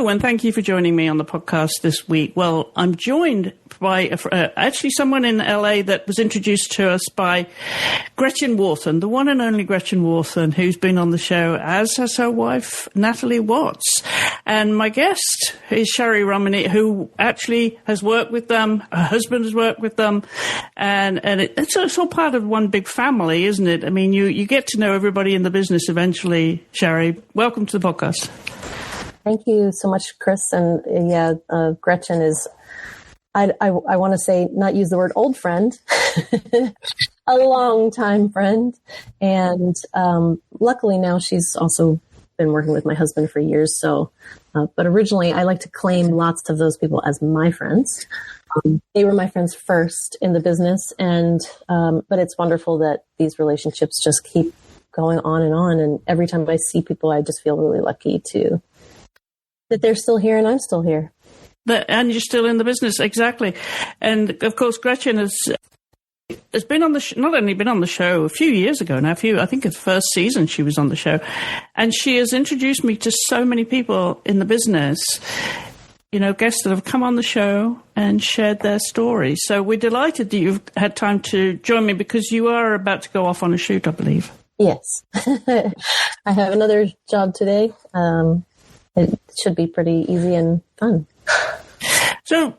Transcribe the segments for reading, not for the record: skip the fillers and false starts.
Hello, and thank you for joining me on the podcast this week. Well, I'm joined by actually someone in LA that was introduced to us by Gretchen Wharton, the one and only Gretchen Wharton, who's been on the show, as has her wife, Natalie Watts. And my guest is Sharra Romany, who actually has worked with them. Her husband has worked with them. And it's all part of one big family, isn't it? I mean, you get to know everybody in the business eventually, Sharra. Welcome to the podcast. Thank you so much, Chris. And Gretchen is, I want to say, not use the word old friend, a long time friend. And luckily now she's also been working with my husband for years. So, but originally I like to claim lots of those people as my friends. They were my friends first in the business. And, but it's wonderful that these relationships just keep going on. And every time I see people, I just feel really lucky that they're still here and I'm still here. And you're still in the business, exactly. And of course, Gretchen has been on the not only been on the show a few years ago now. I think it's the first season she was on the show, and she has introduced me to so many people in the business. You know, guests that have come on the show and shared their stories. So we're delighted that you've had time to join me because you are about to go off on a shoot, I believe. Yes, I have another job today. It should be pretty easy and fun. So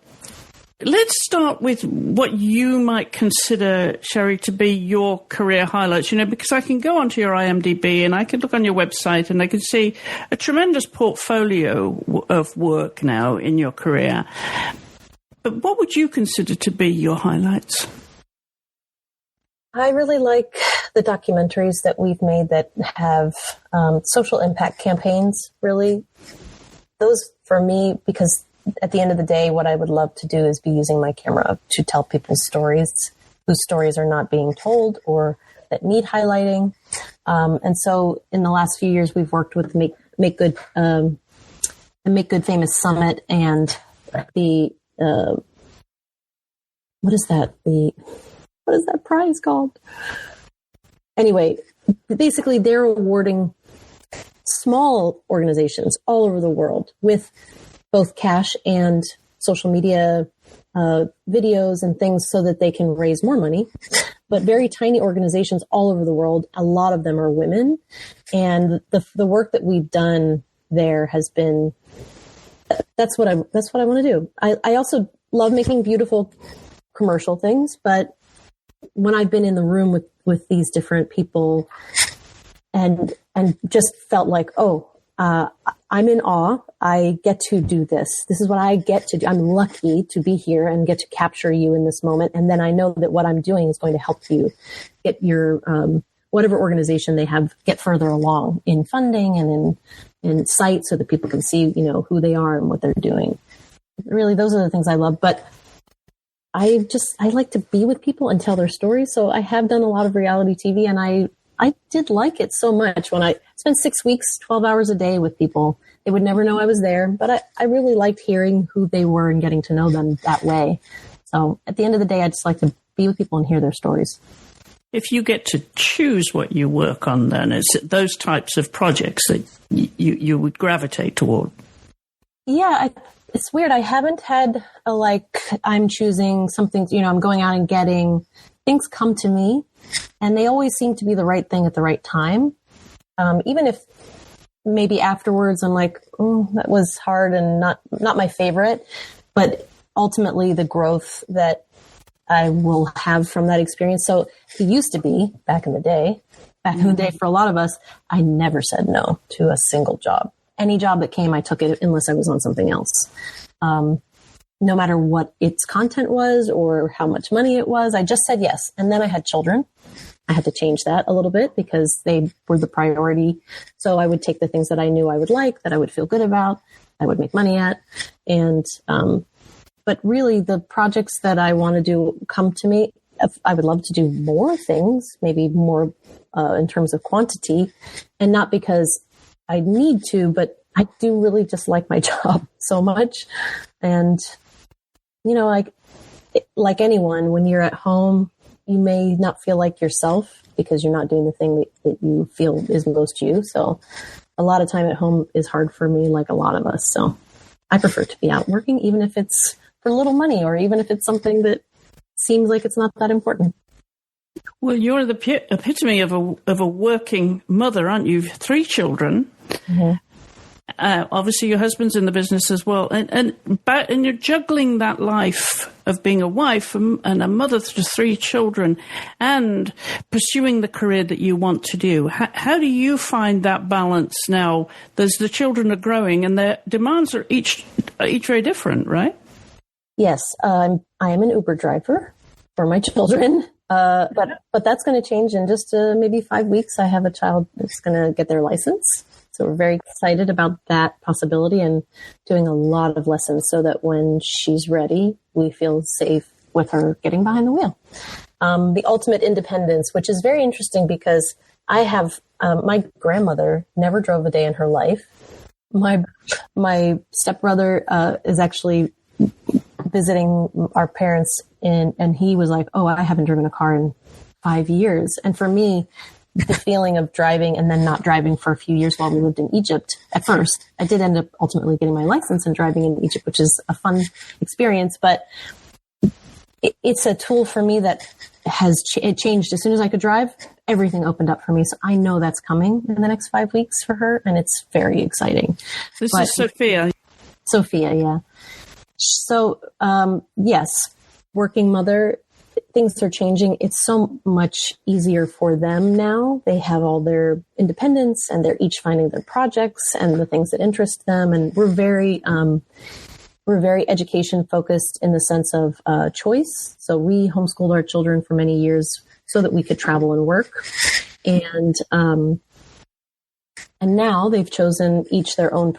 let's start with what you might consider, Sharra, to be your career highlights, because I can go onto your IMDb and I can look on your website and I can see a tremendous portfolio of work now in your career. But what would you consider to be your highlights? I really like the documentaries that we've made that have social impact campaigns, really. Those for me, because at the end of the day, what I would love to do is be using my camera to tell people's stories, whose stories are not being told or that need highlighting. And so in the last few years, we've worked with Make Good Famous Summit and the, what is that prize called? Anyway, basically they're awarding small organizations all over the world with both cash and social media videos and things so that they can raise more money. But very tiny organizations all over the world, a lot of them are women. And the work that we've done there has been, that's what I want to do. I also love making beautiful commercial things, but when I've been in the room with these different people and just felt like, I'm in awe. I get to do this. This is what I get to do. I'm lucky to be here and get to capture you in this moment. And then I know that what I'm doing is going to help you get your, whatever organization they have, get further along in funding and in sight so that people can see, who they are and what they're doing. Really, those are the things I love. But I like to be with people and tell their stories. So I have done a lot of reality TV, and I did like it so much. When I spent 6 weeks, 12 hours a day with people, they would never know I was there, but I really liked hearing who they were and getting to know them that way. So at the end of the day, I just like to be with people and hear their stories. If you get to choose what you work on, then it's those types of projects that you would gravitate toward. Yeah, it's weird. I haven't had I'm choosing something, I'm going out and getting things come to me, and they always seem to be the right thing at the right time. Even if maybe afterwards I'm like, that was hard and not my favorite, but ultimately the growth that I will have from that experience. So it used to be back in the day for a lot of us, I never said no to a single job. Any job that came, I took it unless I was on something else. No matter what its content was or how much money it was, I just said yes. And then I had children. I had to change that a little bit because they were the priority. So I would take the things that I knew I would like, that I would feel good about, I would make money at. And, but really the projects that I want to do come to me. I would love to do more things, maybe more in terms of quantity, and not because I need to, but I do really just like my job so much. And, like anyone, when you're at home, you may not feel like yourself because you're not doing the thing that you feel is most you. So a lot of time at home is hard for me, like a lot of us. So I prefer to be out working, even if it's for little money or even if it's something that seems like it's not that important. Well, you're the epitome of a working mother, aren't you? 3 children. Mm-hmm. Obviously, your husband's in the business as well, and you're juggling that life of being a wife and a mother to 3 children, and pursuing the career that you want to do. How do you find that balance now? The children are growing, and their demands are each very different, right? Yes, I am an Uber driver for my children. But that's going to change in just maybe 5 weeks. I have a child that's going to get their license. So we're very excited about that possibility and doing a lot of lessons so that when she's ready, we feel safe with her getting behind the wheel. The ultimate independence, which is very interesting because I have, my grandmother never drove a day in her life. My stepbrother is actually visiting our parents and he was like, oh, I haven't driven a car in 5 years. And for me, the feeling of driving and then not driving for a few years while we lived in Egypt at first, I did end up ultimately getting my license and driving in Egypt, which is a fun experience, but it's a tool for me that has changed. As soon as I could drive, everything opened up for me. So I know that's coming in the next 5 weeks for her. And it's very exciting. This is Sophia. Sophia. Yeah. So, yes, working mother, things are changing. It's so much easier for them now. They have all their independence and they're each finding their projects and the things that interest them. And we're very education focused in the sense of choice. So we homeschooled our children for many years so that we could travel and work. And now they've chosen each their own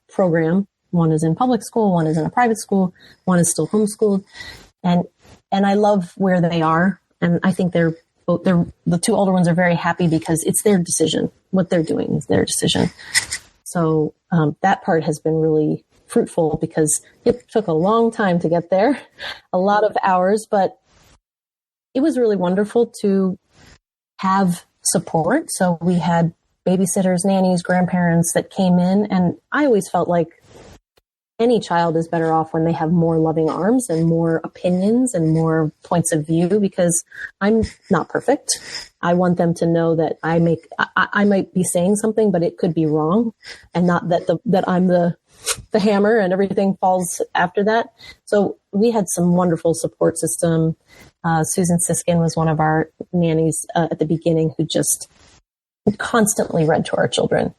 program. One is in public school, one is in a private school, one is still homeschooled. And I love where they are. And I think the 2 older ones are very happy because it's their decision. What they're doing is their decision. So that part has been really fruitful because it took a long time to get there, a lot of hours, but it was really wonderful to have support. So we had babysitters, nannies, grandparents that came in. And I always felt like any child is better off when they have more loving arms and more opinions and more points of view, because I'm not perfect. I want them to know that I might be saying something, but it could be wrong, and not that I'm the hammer and everything falls after that. So we had some wonderful support system. Susan Siskin was one of our nannies at the beginning who just constantly read to our children.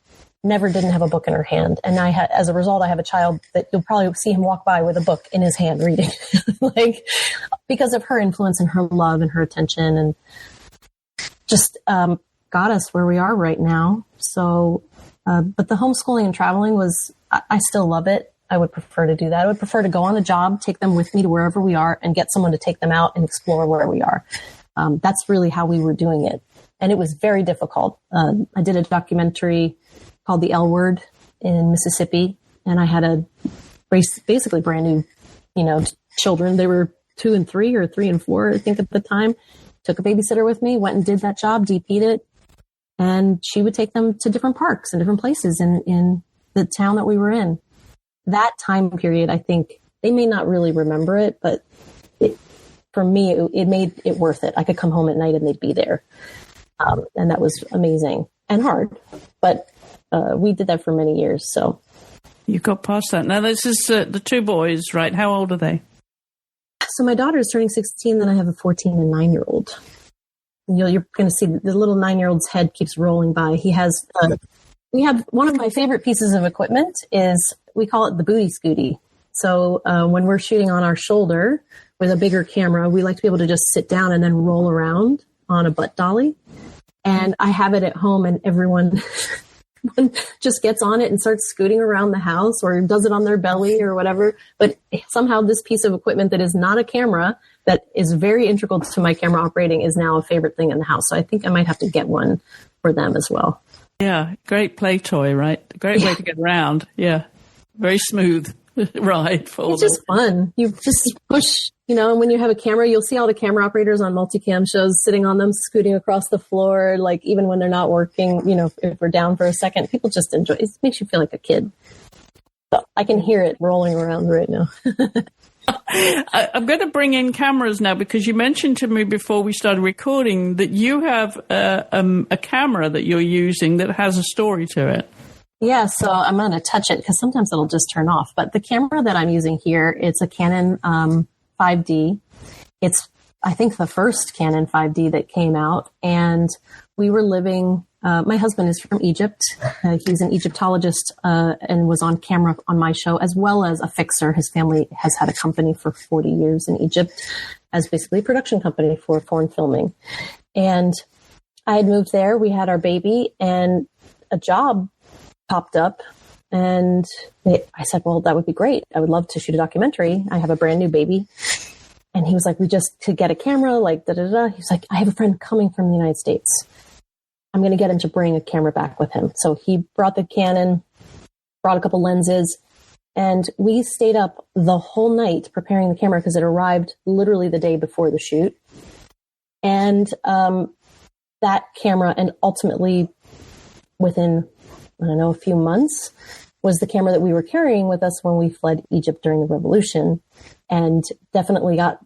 Never didn't have a book in her hand. And as a result, I have a child that you'll probably see him walk by with a book in his hand reading, because of her influence and her love and her attention, and just got us where we are right now. So, but the homeschooling and traveling I still love it. I would prefer to do that. I would prefer to go on the job, take them with me to wherever we are, and get someone to take them out and explore where we are. That's really how we were doing it. And it was very difficult. I did a documentary called The L Word in Mississippi. And I had basically brand new, children. They were 2 and 3 or 3 and 4, I think at the time. Took a babysitter with me, went and did that job, DP'd it. And she would take them to different parks and different places in the town that we were in. That time period, I think they may not really remember it, but for me, it made it worth it. I could come home at night and they'd be there. And that was amazing and hard, but we did that for many years. So you got past that. Now this is the 2 boys, right? How old are they? So my daughter is turning 16. Then I have a 14 and 9-year-old. You're going to see the little 9-year-old's head keeps rolling by. He has, we have one of my favorite pieces of equipment is, we call it the booty scooty. So when we're shooting on our shoulder with a bigger camera, we like to be able to just sit down and then roll around on a butt dolly. And I have it at home, and everyone just gets on it and starts scooting around the house or does it on their belly or whatever. But somehow this piece of equipment that is not a camera, that is very integral to my camera operating, is now a favorite thing in the house. So I think I might have to get one for them as well. Yeah, great play toy, right? Great way to get around. Yeah, very smooth ride for It's just fun. You just push, and when you have a camera, you'll see all the camera operators on multicam shows sitting on them, scooting across the floor, like even when they're not working, if we're down for a second, people just enjoy it. It makes you feel like a kid. So I can hear it rolling around right now. I'm going to bring in cameras now because you mentioned to me before we started recording that you have a camera that you're using that has a story to it. Yeah, so I'm going to touch it because sometimes it'll just turn off. But the camera that I'm using here, it's a Canon 5D. It's, I think, the first Canon 5D that came out. And we were living, my husband is from Egypt. He's an Egyptologist and was on camera on my show, as well as a fixer. His family has had a company for 40 years in Egypt as basically a production company for foreign filming. And I had moved there. We had our baby, and a job popped up, and I said, well, that would be great. I would love to shoot a documentary. I have a brand new baby. And he was like, we just to get a camera, like da-da-da. He's like, I have a friend coming from the United States. I'm going to get him to bring a camera back with him. So he brought the Canon, brought a couple lenses, and we stayed up the whole night preparing the camera because it arrived literally the day before the shoot. And that camera, and ultimately within, I don't know, a few months, was the camera that we were carrying with us when we fled Egypt during the revolution, and definitely got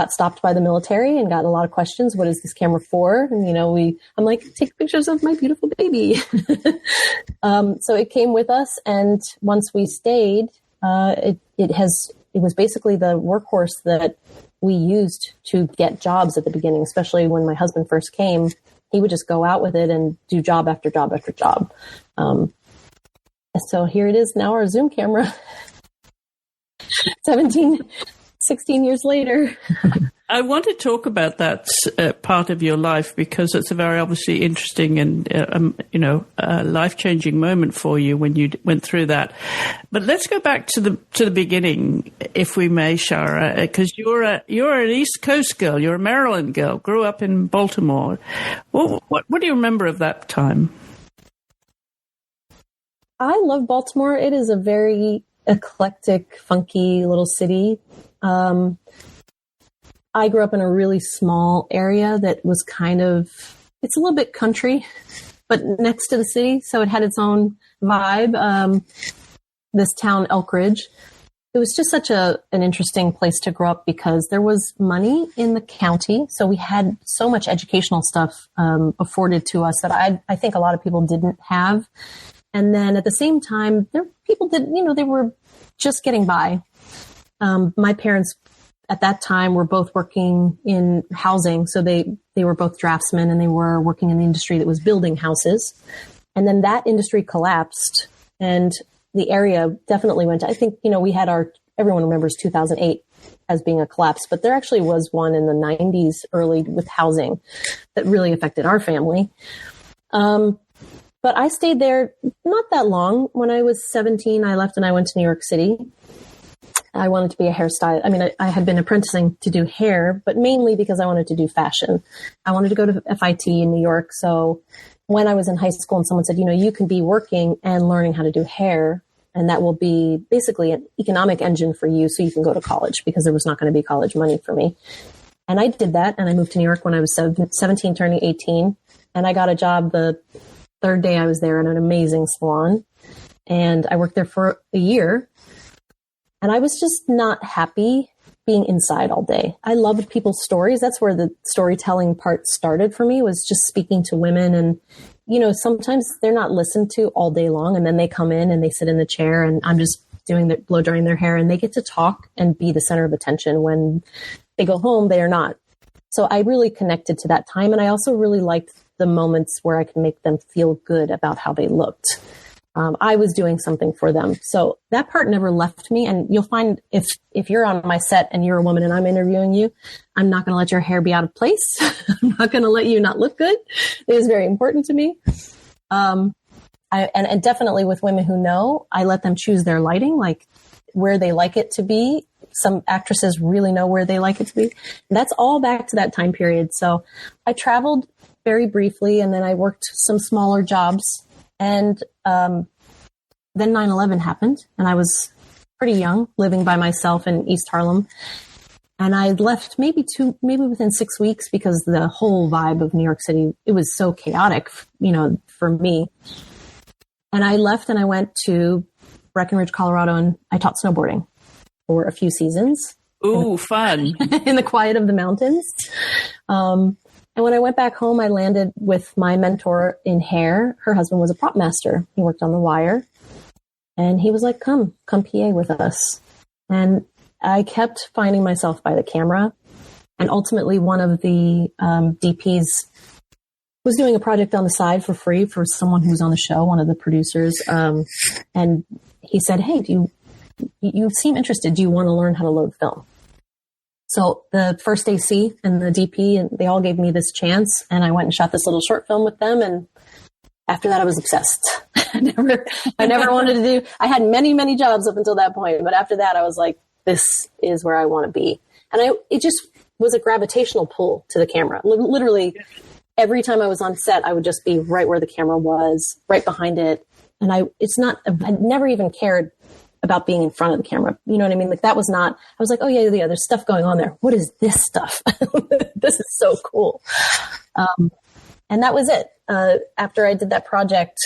stopped by the military and got a lot of questions. What is this camera for? And, you know, I'm like, take pictures of my beautiful baby. So it came with us. And once we stayed, it was basically the workhorse that we used to get jobs at the beginning, especially when my husband first came. He would just go out with it and do job after job after job. So here it is now, our Zoom camera, 16 years later. I want to talk about that part of your life because it's a very obviously interesting and, life-changing moment for you when you went through that. But let's go back to the beginning, if we may, Sharra, because you're an East Coast girl. You're a Maryland girl, grew up in Baltimore. What do you remember of that time? I love Baltimore. It is a very eclectic, funky little city. I grew up in a really small area that was it's a little bit country, but next to the city. So it had its own vibe. This town, Elk Ridge, it was just such an interesting place to grow up because there was money in the county. So we had so much educational stuff afforded to us that I think a lot of people didn't have. And then at the same time, people they were just getting by. My parents at that time were both working in housing. So they were both draftsmen, and they were working in the industry that was building houses. And then that industry collapsed, and the area definitely went, I think, we had everyone remembers 2008 as being a collapse, but there actually was one in the 90s early with housing that really affected our family. But I stayed there not that long. When I was 17, I left and I went to New York City. I wanted to be a hairstylist. I mean, I had been apprenticing to do hair, but mainly because I wanted to do fashion. I wanted to go to FIT in New York. So when I was in high school and someone said, you can be working and learning how to do hair, and that will be basically an economic engine for you so you can go to college, because there was not going to be college money for me. And I did that, and I moved to New York when I was 17, turning 18, and I got a job the third day I was there in an amazing salon, and I worked there for a year, and I was just not happy being inside all day. I loved people's stories. That's where the storytelling part started for me, was just speaking to women. And, sometimes they're not listened to all day long, and then they come in and they sit in the chair, and I'm just blow drying their hair, and they get to talk and be the center of attention. When they go home, they are not. So I really connected to that time. And I also really liked the moments where I could make them feel good about how they looked. I was doing something for them. So that part never left me. And you'll find if you're on my set and you're a woman and I'm interviewing you, I'm not going to let your hair be out of place. I'm not going to let you not look good. It is very important to me. And definitely with women who know, I let them choose their lighting, like where they like it to be. Some actresses really know where they like it to be. And that's all back to that time period. So I traveled very briefly, and then I worked some smaller jobs. And then 9/11 happened, and I was pretty young, living by myself in East Harlem. And I left maybe within 6 weeks, because the whole vibe of New York City, it was so chaotic, for me. And I left and I went to Breckenridge, Colorado, and I taught snowboarding for a few seasons. Ooh, fun. In the quiet of the mountains. And when I went back home, I landed with my mentor in hair. Her husband was a prop master. He worked on The Wire. And he was like, come PA with us. And I kept finding myself by the camera. And ultimately, one of the DPs was doing a project on the side for free for someone who's on the show, one of the producers. And he said, hey, you seem interested. Do you want to learn how to load film? So the first AC and the DP, and they all gave me this chance. And I went and shot this little short film with them. And after that, I was obsessed. I never wanted to do, I had many, many jobs up until that point. But after that, I was like, this is where I want to be. And it just was a gravitational pull to the camera. Literally, every time I was on set, I would just be right where the camera was, right behind it. And I never even cared about being in front of the camera. You know what I mean? Like that was not, I was like, oh yeah, there's stuff going on there. What is this stuff? This is so cool. And that was it. After I did that project,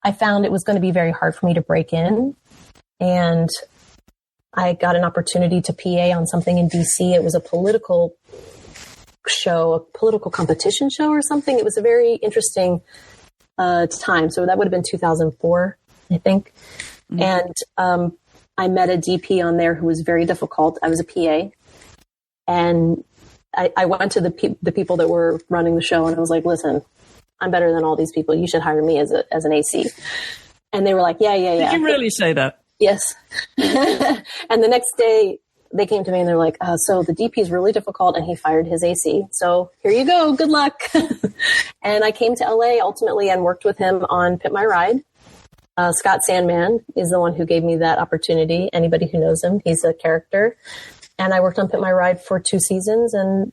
I found it was going to be very hard for me to break in. And I got an opportunity to PA on something in DC. It was a political show, a political competition show or something. It was a very interesting time. So that would have been 2004, I think. And I met a DP on there who was very difficult. I was a PA. And I went to the people that were running the show and I was like, listen, I'm better than all these people. You should hire me as an AC. And they were like, yeah. Did you really say that? Yes. And the next day they came to me and they're like, so the DP is really difficult and he fired his AC. So here you go. Good luck. And I came to LA ultimately and worked with him on Pit My Ride. Scott Sandman is the one who gave me that opportunity. Anybody who knows him, he's a character. And I worked on Pit My Ride for 2 seasons. And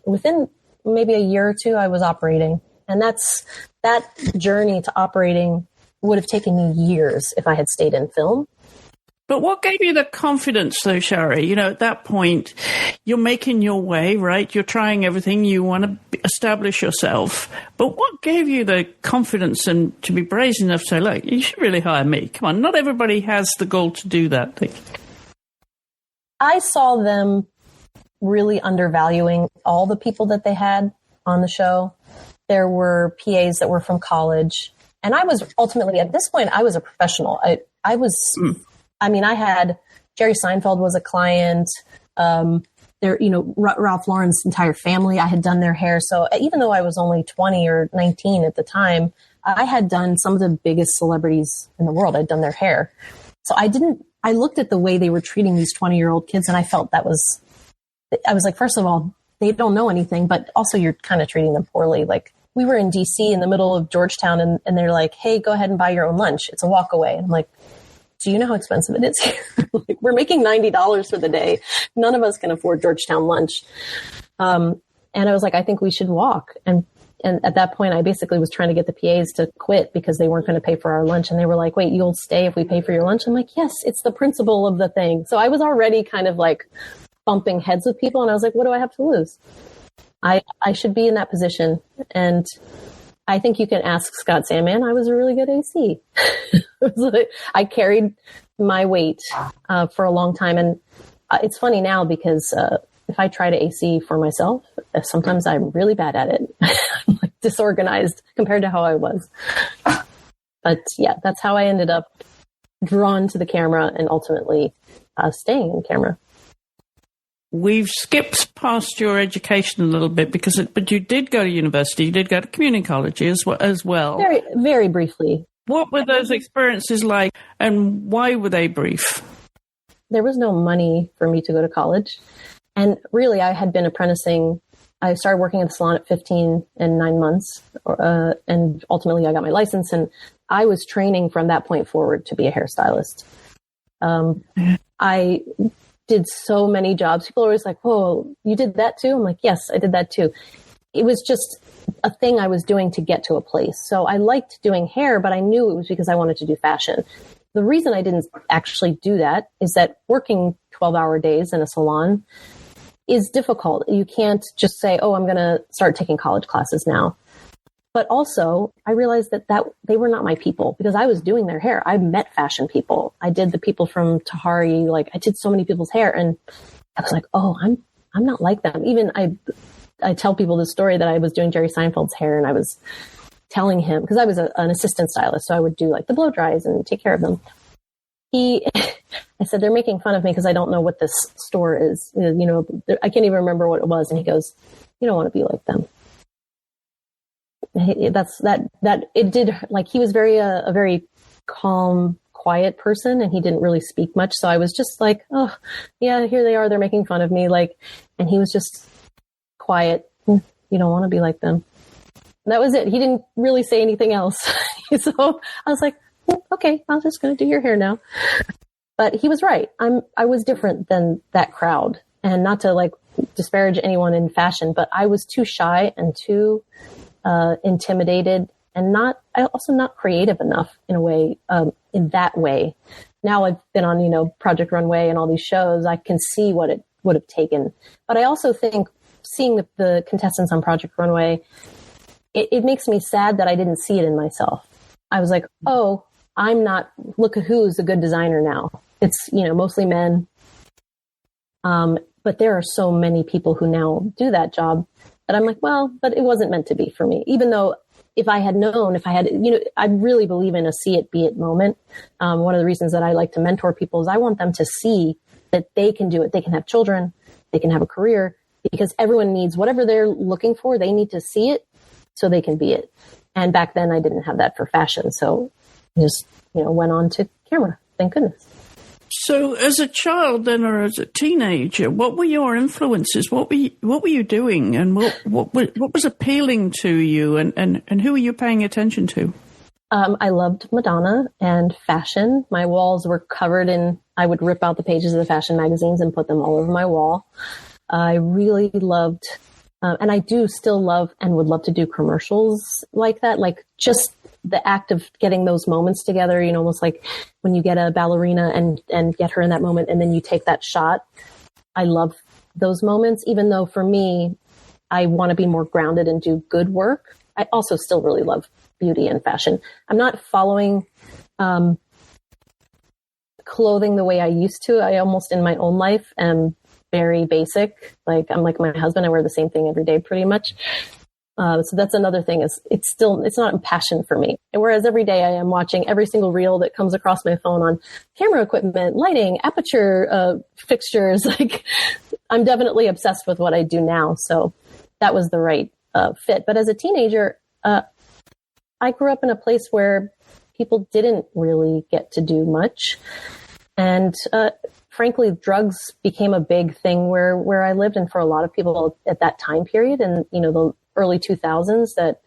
within maybe a year or 2, I was operating. And that journey to operating would have taken me years if I had stayed in film. But what gave you the confidence, though, Sharra? You know, at that point, you're making your way, right? You're trying everything. You want to establish yourself. But what gave you the confidence and to be brazen enough to say, look, you should really hire me? Come on, not everybody has the goal to do that. I saw them really undervaluing all the people that they had on the show. There were PAs that were from college. And I was ultimately, at this point, I was a professional. I had Jerry Seinfeld was a client. Ralph Lauren's entire family, I had done their hair. So even though I was only 20 or 19 at the time, I had done some of the biggest celebrities in the world. I'd done their hair. So I looked at the way they were treating these 20-year-old kids and I felt I was like, first of all, they don't know anything, but also you're kind of treating them poorly. Like we were in DC in the middle of Georgetown and they're like, hey, go ahead and buy your own lunch. It's a walk away. And I'm like, do you know how expensive it is here? Like, we're making $90 for the day. None of us can afford Georgetown lunch. And I was like, I think we should walk. And at that point, I basically was trying to get the PAs to quit because they weren't going to pay for our lunch. And they were like, wait, you'll stay if we pay for your lunch? I'm like, yes, it's the principle of the thing. So I was already kind of like bumping heads with people. And I was like, what do I have to lose? I should be in that position. And I think you can ask Scott Sandman. I was a really good AC. I carried my weight for a long time. And it's funny now because if I try to AC for myself, sometimes I'm really bad at it. I'm like disorganized compared to how I was. But yeah, that's how I ended up drawn to the camera and ultimately staying in camera. We've skipped past your education a little bit but you did go to university. You did go to community college as well. Very, very briefly. What were those experiences like and why were they brief? There was no money for me to go to college. And really, I had been apprenticing. I started working at the salon at 15 and 9 months. And ultimately, I got my license. And I was training from that point forward to be a hairstylist. I did so many jobs. People are always like, whoa, you did that too? I'm like, yes, I did that too. It was just a thing I was doing to get to a place. So I liked doing hair, but I knew it was because I wanted to do fashion. The reason I didn't actually do that is that working 12-hour days in a salon is difficult. You can't just say, oh, I'm going to start taking college classes now. But also, I realized that they were not my people because I was doing their hair. I met fashion people. I did the people from Tahari. Like, I did so many people's hair, and I was like, oh, I'm not like them. Even I tell people the story that I was doing Jerry Seinfeld's hair, and I was telling him, because I was an assistant stylist, so I would do like the blow dries and take care of them. I said, they're making fun of me because I don't know what this store is. You know, I can't even remember what it was. And he goes, you don't want to be like them. It did, like, he was a very calm, quiet person, and he didn't really speak much. So I was just like, oh yeah, here they are. They're making fun of me. Like, and he was just quiet. You don't want to be like them. And that was it. He didn't really say anything else. So I was like, okay, I'm just going to do your hair now. But he was right. I was different than that crowd, and not to like disparage anyone in fashion, but I was too shy and too intimidated, and also not creative enough in a way, in that way. Now I've been on, Project Runway and all these shows. I can see what it would have taken. But I also think seeing the contestants on Project Runway, it makes me sad that I didn't see it in myself. I was like, oh, look at who's a good designer now. It's, mostly men. But there are so many people who now do that job that I'm like, well, but it wasn't meant to be for me. Even though I really believe in a see it, be it moment. One of the reasons that I like to mentor people is I want them to see that they can do it. They can have children, they can have a career, because everyone needs whatever they're looking for. They need to see it so they can be it. And back then I didn't have that for fashion. So I just, went on to camera. Thank goodness. So as a child then, or as a teenager, what were your influences? What were you doing, and what was appealing to you, and who were you paying attention to? I loved Madonna and fashion. My walls were covered I would rip out the pages of the fashion magazines and put them all over my wall. I really loved, and I do still love and would love to do commercials like that, like just the act of getting those moments together, almost like when you get a ballerina and get her in that moment and then you take that shot. I love those moments, even though for me, I want to be more grounded and do good work. I also still really love beauty and fashion. I'm not following clothing the way I used to. I almost in my own life am very basic. Like I'm like my husband, I wear the same thing every day pretty much. So that's another thing is it's not a passion for me. And whereas every day I am watching every single reel that comes across my phone on camera equipment, lighting, aperture, fixtures, like I'm definitely obsessed with what I do now. So that was the right fit. But as a teenager, I grew up in a place where people didn't really get to do much. And frankly, drugs became a big thing where I lived. And for a lot of people at that time period, and, the early 2000s, that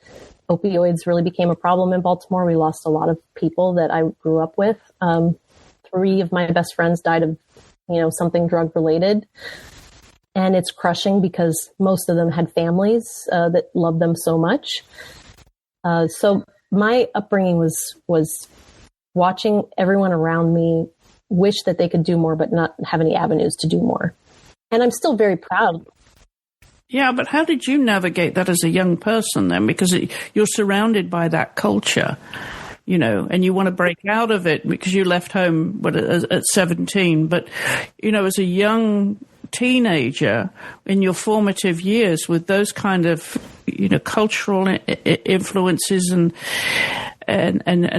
opioids really became a problem in Baltimore. We lost a lot of people that I grew up with. 3 of my best friends died of, something drug related. And it's crushing because most of them had families that loved them so much. So my upbringing was watching everyone around me wish that they could do more, but not have any avenues to do more. And I'm still very proud. Yeah, but how did you navigate that as a young person then? Because you're surrounded by that culture, and you want to break out of it because you left home at 17. But, as a young teenager in your formative years with those kind of, cultural influences and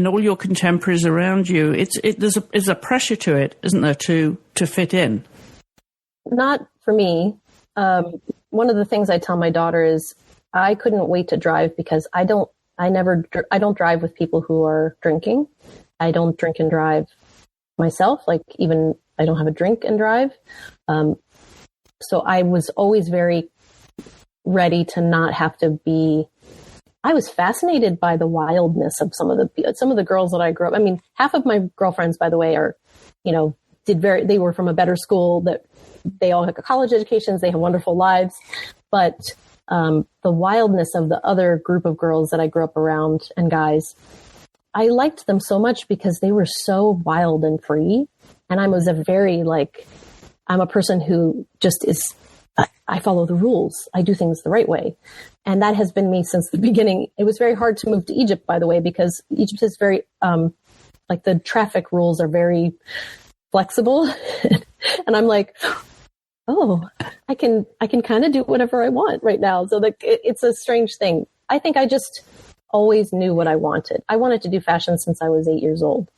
all your contemporaries around you, there's a pressure to it, isn't there, to fit in? Not for me. One of the things I tell my daughter is I couldn't wait to drive because I don't drive with people who are drinking. I don't drink and drive myself. Like even I don't have a drink and drive. So I was always very ready to not have to be. I was fascinated by the wildness of some of the girls that I grew up. I mean, half of my girlfriends, by the way, are, they were from a better school, that they all have college educations. They have wonderful lives. But the wildness of the other group of girls that I grew up around and guys, I liked them so much because they were so wild and free. And I was I'm a person who just is I follow the rules. I do things the right way. And that has been me since the beginning. It was very hard to move to Egypt, by the way, because Egypt is very, like the traffic rules are very flexible. And I'm like, oh, I can kind of do whatever I want right now. So it's a strange thing. I think I just always knew what I wanted. I wanted to do fashion since I was 8 years old.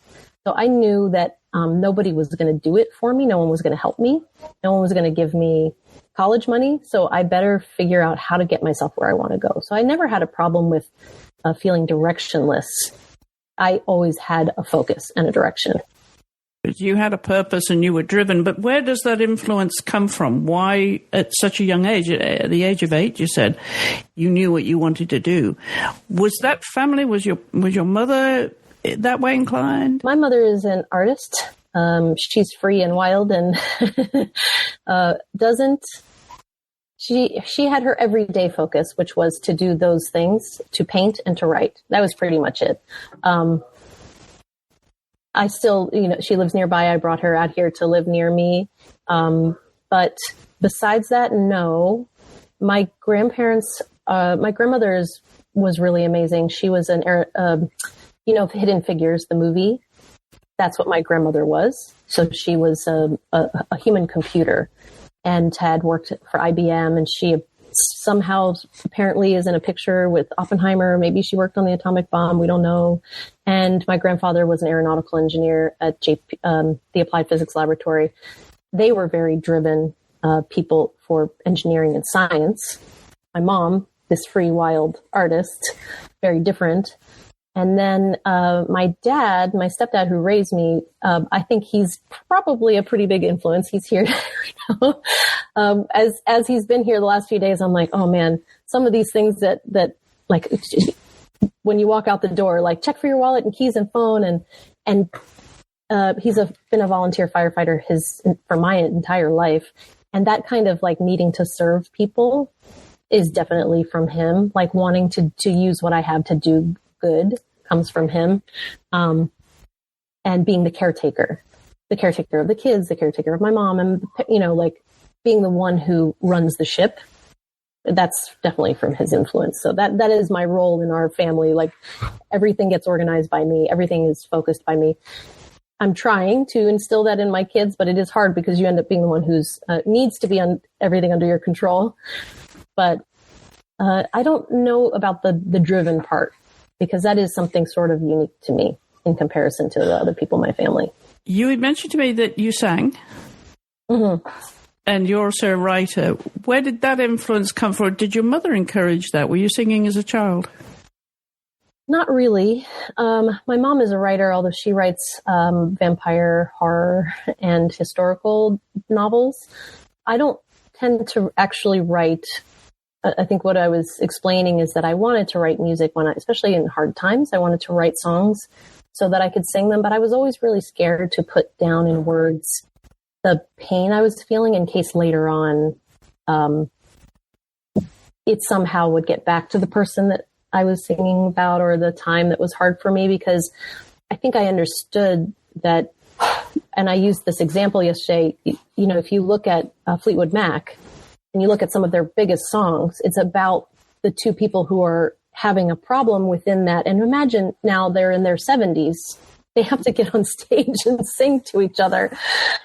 So I knew that nobody was going to do it for me. No one was going to help me. No one was going to give me college money. So I better figure out how to get myself where I want to go. So I never had a problem with feeling directionless. I always had a focus and a direction. You had a purpose and you were driven, but where does that influence come from? Why at such a young age, at the age of 8, you said you knew what you wanted to do. Was that family, was your mother that way inclined? My mother is an artist. She's free and wild and she had her everyday focus, which was to do those things, to paint and to write. That was pretty much it. I still, she lives nearby. I brought her out here to live near me. But besides that, no. My grandmother was really amazing. She was Hidden Figures, the movie. That's what my grandmother was. So she was a human computer and had worked for IBM, and she somehow apparently is in a picture with Oppenheimer. Maybe she worked on the atomic bomb. We don't know. And my grandfather was an aeronautical engineer at the Applied Physics Laboratory. They were very driven people for engineering and science. My mom, this free, wild artist, very different. And then my stepdad who raised me, I think he's probably a pretty big influence. He's here right now. As he's been here the last few days, I'm like, oh man, some of these things that like when you walk out the door, like check for your wallet and keys and phone. And he's been a volunteer firefighter for my entire life. And that kind of like needing to serve people is definitely from him, like wanting to use what I have to do good comes from him. And being the caretaker of the kids, the caretaker of my mom, and, like being the one who runs the ship. That's definitely from his influence. So that is my role in our family. Like everything gets organized by me. Everything is focused by me. I'm trying to instill that in my kids, but it is hard because you end up being the one who's needs to be on everything under your control. But I don't know about the driven part, because that is something sort of unique to me in comparison to the other people in my family. You had mentioned to me that you sang. Mm-hmm. And you're also a writer. Where did that influence come from? Did your mother encourage that? Were you singing as a child? Not really. My mom is a writer, although she writes vampire, horror, and historical novels. I don't tend to actually write. I think what I was explaining is that I wanted to write music especially in hard times. I wanted to write songs so that I could sing them, but I was always really scared to put down in words the pain I was feeling in case later on it somehow would get back to the person that I was singing about, or the time that was hard for me, because I think I understood that, and I used this example yesterday, if you look at Fleetwood Mac and you look at some of their biggest songs, it's about the two people who are having a problem within that. And imagine now they're in their 70s. They have to get on stage and sing to each other.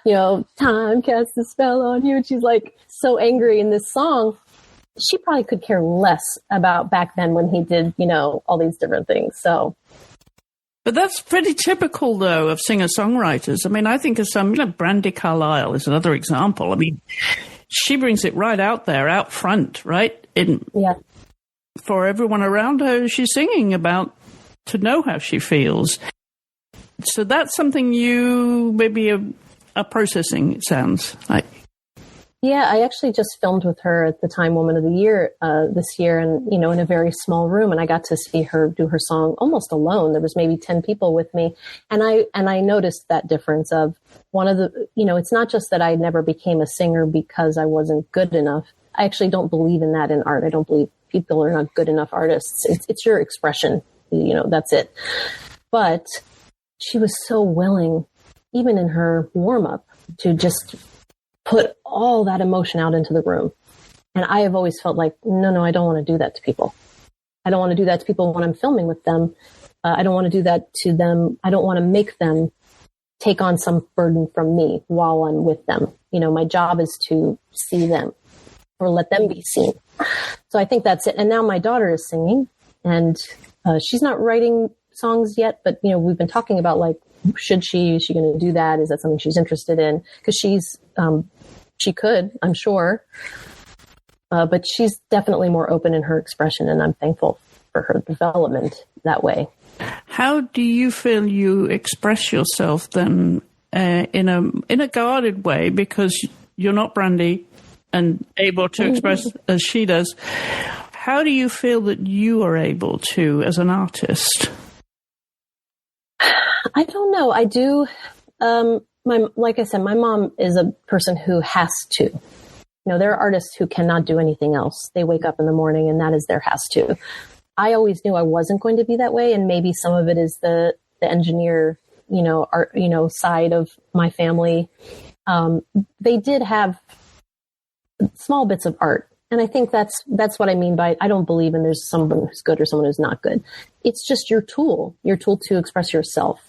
Time casts a spell on you. And she's like so angry in this song. She probably could care less about back then when he did, all these different things. So. But that's pretty typical, though, of singer-songwriters. I mean, I think of some, Brandi Carlile is another example. I mean, she brings it right out there, out front, right? Yeah. For everyone around her, she's singing about to know how she feels. So that's something you maybe are processing, it sounds like. Yeah, I actually just filmed with her at the Time Woman of the Year this year, and in a very small room, and I got to see her do her song almost alone. There was maybe 10 people with me, and I noticed that difference of one of the, it's not just that I never became a singer because I wasn't good enough. I actually don't believe in that in art. I don't believe people are not good enough artists. It's your expression, that's it. But she was so willing, even in her warm up, to just put all that emotion out into the room. And I have always felt like, no, I don't want to do that to people. I don't want to do that to people when I'm filming with them. I don't want to do that to them. I don't want to make them take on some burden from me while I'm with them. My job is to see them or let them be seen. So I think that's it. And now my daughter is singing, and she's not writing songs yet, but we've been talking about like, is she going to do that? Is that something she's interested in? Because she could, I'm sure. But she's definitely more open in her expression, and I'm thankful for her development that way. How do you feel you express yourself then in a guarded way, because you're not Brandy and able to express as she does? How do you feel that you are able to as an artist? I don't know. I do. Like I said, my mom is a person who has to. There are artists who cannot do anything else. They wake up in the morning and that is their has to. I always knew I wasn't going to be that way. And maybe some of it is the engineer, art, side of my family. They did have small bits of art. And I think that's what I mean by, I don't believe in there's someone who's good or someone who's not good. It's just your tool to express yourself.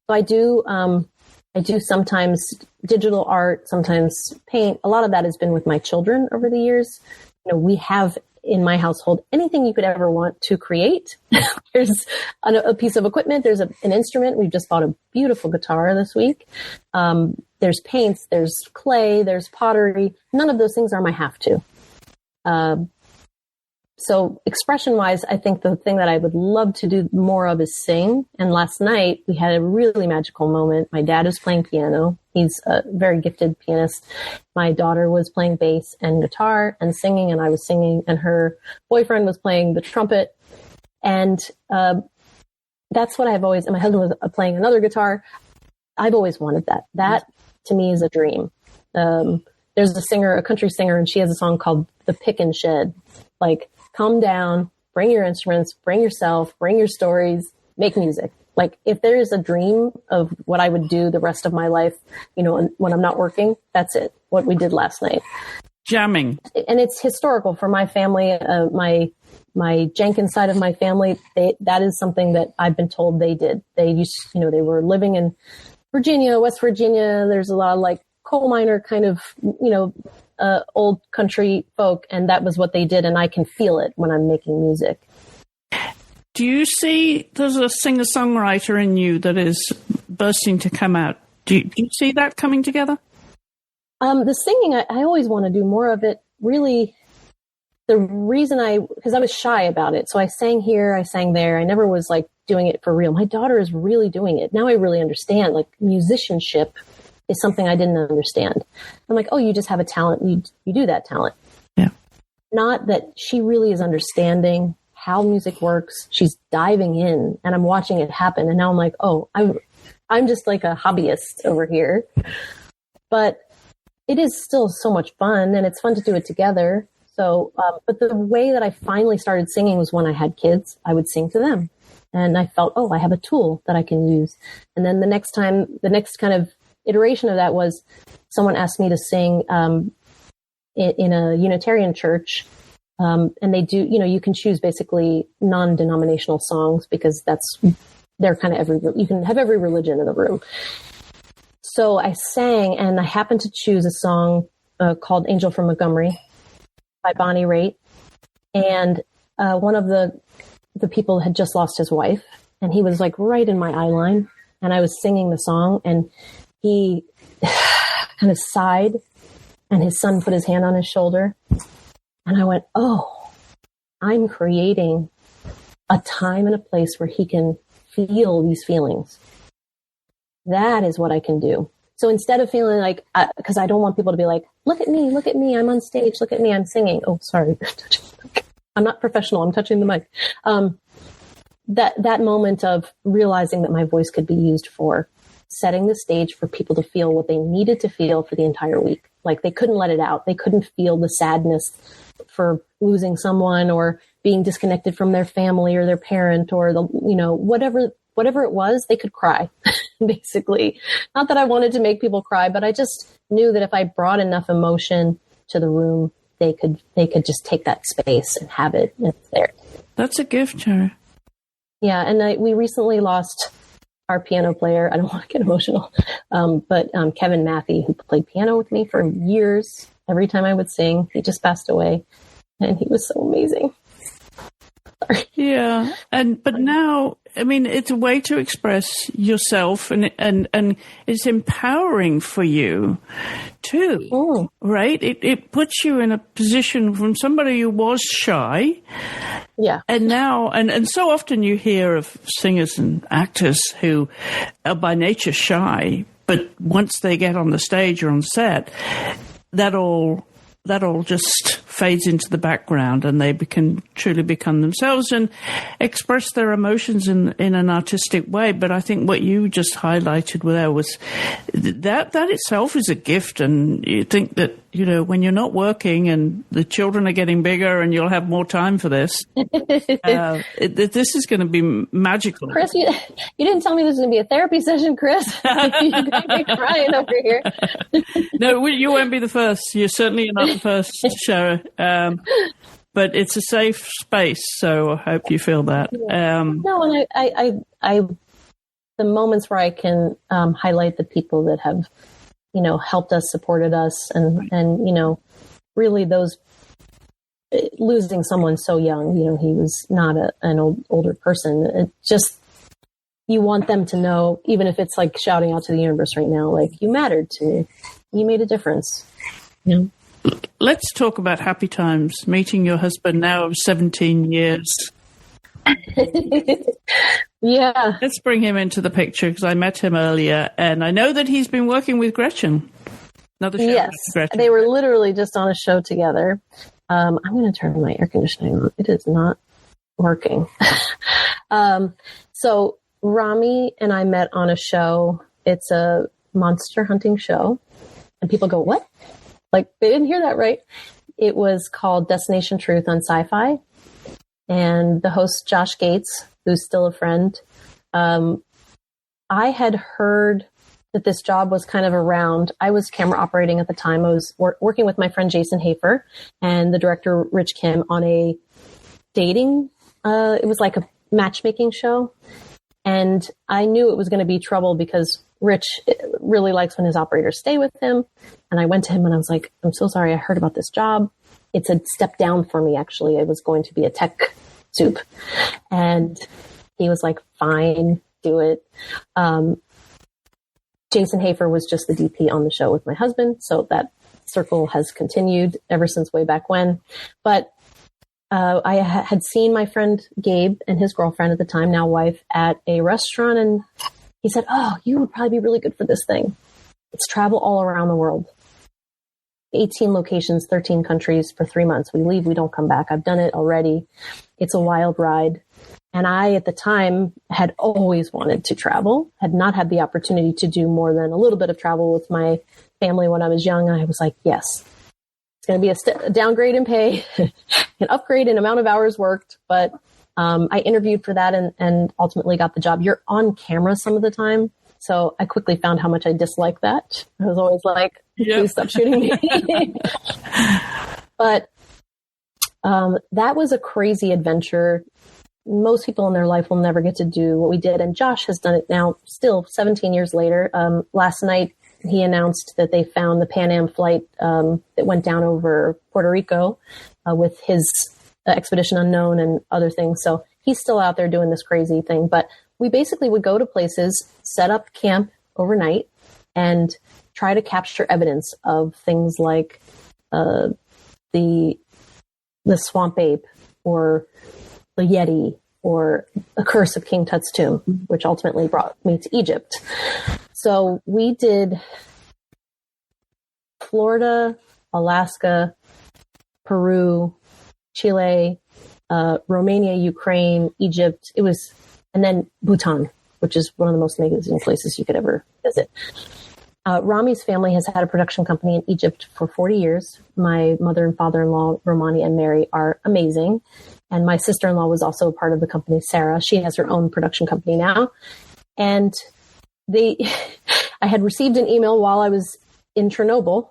So I do sometimes digital art, sometimes paint. A lot of that has been with my children over the years. We have in my household anything you could ever want to create. There's a piece of equipment. There's an instrument. We've just bought a beautiful guitar this week. There's paints, there's clay, there's pottery. None of those things are my have to. So expression-wise, I think the thing that I would love to do more of is sing. And last night we had a really magical moment. My dad was playing piano. He's a very gifted pianist. My daughter was playing bass and guitar and singing, and I was singing, and her boyfriend was playing the trumpet. And that's what I've always, and my husband was playing another guitar. I've always wanted that. That to me is a dream. There's a country singer, and she has a song called The Pick and Shed. Like, come down, bring your instruments, bring yourself, bring your stories, make music. Like, if there is a dream of what I would do the rest of my life, when I'm not working, that's it. What we did last night. Jamming. And it's historical for my family. My Jenkins side of my family, that is something that I've been told they did. They they were living in Virginia, West Virginia. There's a lot of like coal miner kind of, old country folk, and that was what they did, and I can feel it when I'm making music. Do you see there's a singer-songwriter in you that is bursting to come out? Do you see that coming together? The singing, I always want to do more of it. Really, the reason because I was shy about it. So I sang here, I sang there. I never was like doing it for real. My daughter is really doing it. Now I really understand, like, musicianship is something I didn't understand. I'm like, oh, you just have a talent. You do that talent. Yeah. Not that she really is understanding how music works. She's diving in, and I'm watching it happen. And now I'm like, oh, I'm just like a hobbyist over here. But it is still so much fun, and it's fun to do it together. So, but the way that I finally started singing was when I had kids. I would sing to them, and I felt, oh, I have a tool that I can use. And then the next kind of iteration of that was someone asked me to sing in a Unitarian church, and they do, you can choose basically non-denominational songs because they're kind of you can have every religion in the room. So I sang, and I happened to choose a song called Angel from Montgomery by Bonnie Raitt. And one of the people had just lost his wife, and he was like right in my eye line, and I was singing the song, and he kind of sighed, and his son put his hand on his shoulder. And I went, oh, I'm creating a time and a place where he can feel these feelings. That is what I can do. So instead of feeling like, because I don't want people to be like, look at me, I'm on stage, look at me, I'm singing. Oh, sorry. I'm not professional, I'm touching the mic. That moment of realizing that my voice could be used for setting the stage for people to feel what they needed to feel for the entire week. Like, they couldn't let it out. They couldn't feel the sadness for losing someone or being disconnected from their family or their parent or whatever it was, they could cry, basically. Not that I wanted to make people cry, but I just knew that if I brought enough emotion to the room, they could just take that space and have it there. That's a gift, Sharra. Yeah, and we recently lost our piano player. I don't want to get emotional, but Kevin Matthey, who played piano with me for years, every time I would sing, he just passed away, and he was so amazing. Sorry. Yeah, but now, I mean, it's a way to express yourself, and it's empowering for you too, right? It puts you in a position from somebody who was shy, and now, and so often you hear of singers and actors who are by nature shy, but once they get on the stage or on set, that all just fades into the background, and they can truly become themselves and express their emotions in an artistic way. But I think what you just highlighted there was that itself is a gift. And you think that, when you're not working and the children are getting bigger and you'll have more time for this, this is going to be magical. Chris, you didn't tell me this was going to be a therapy session, Chris. You're going to be crying over here. No, you won't be the first. You're certainly not the first, Sharra. But it's a safe space, so I hope you feel that. No, and I the moments where I can highlight the people that have, helped us, supported us, and really those, losing someone so young, he was not an older person. It just, you want them to know, even if it's like shouting out to the universe right now, like, you mattered to me, you made a difference. Let's talk about happy times, meeting your husband now of 17 years. Yeah. Let's bring him into the picture, because I met him earlier, and I know that he's been working with Gretchen. Another show. Yes. With Gretchen. They were literally just on a show together. I'm going to turn my air conditioning on. It is not working. So Rami and I met on a show. It's a monster hunting show. And people go, what? Like, they didn't hear that right. It was called Destination Truth on Sci-Fi. And the host, Josh Gates, who's still a friend, I had heard that this job was kind of around. I was camera operating at the time. I was working with my friend Jason Hafer and the director, Rich Kim, on a dating, it was like a matchmaking show. And I knew it was going to be trouble because Rich really likes when his operators stay with him. And I went to him and I was like, I'm so sorry, I heard about this job. It's a step down for me, actually. It was going to be a tech soup. And he was like, fine, do it. Jason Hafer was just the DP on the show with my husband. So that circle has continued ever since way back when. But I had seen my friend Gabe and his girlfriend at the time, now wife, at a restaurant. And he said, oh, you would probably be really good for this thing. It's travel all around the world. 18 locations, 13 countries for 3 months. We leave, we don't come back. I've done it already. It's a wild ride. And I, at the time, had always wanted to travel, had not had the opportunity to do more than a little bit of travel with my family when I was young. And I was like, yes, it's going to be a downgrade in pay, an upgrade in amount of hours worked. But I interviewed for that and ultimately got the job. You're on camera some of the time. So I quickly found how much I disliked that. I was always like, please stop shooting me. But that was a crazy adventure. Most people in their life will never get to do what we did. And Josh has done it now, still 17 years later. Last night, he announced that they found the Pan Am flight that went down over Puerto Rico with his Expedition Unknown and other things. So he's still out there doing this crazy thing. But we basically would go to places, set up camp overnight, and try to capture evidence of things like the swamp ape or the Yeti or the curse of King Tut's tomb, which ultimately brought me to Egypt. So we did Florida, Alaska, Peru, Chile, Romania, Ukraine, Egypt. And then Bhutan, which is one of the most amazing places you could ever visit. Rami's family has had a production company in Egypt for 40 years. My mother and father-in-law, Romani and Mary, are amazing. And my sister-in-law was also a part of the company, Sarah. She has her own production company now. And I had received an email while I was in Chernobyl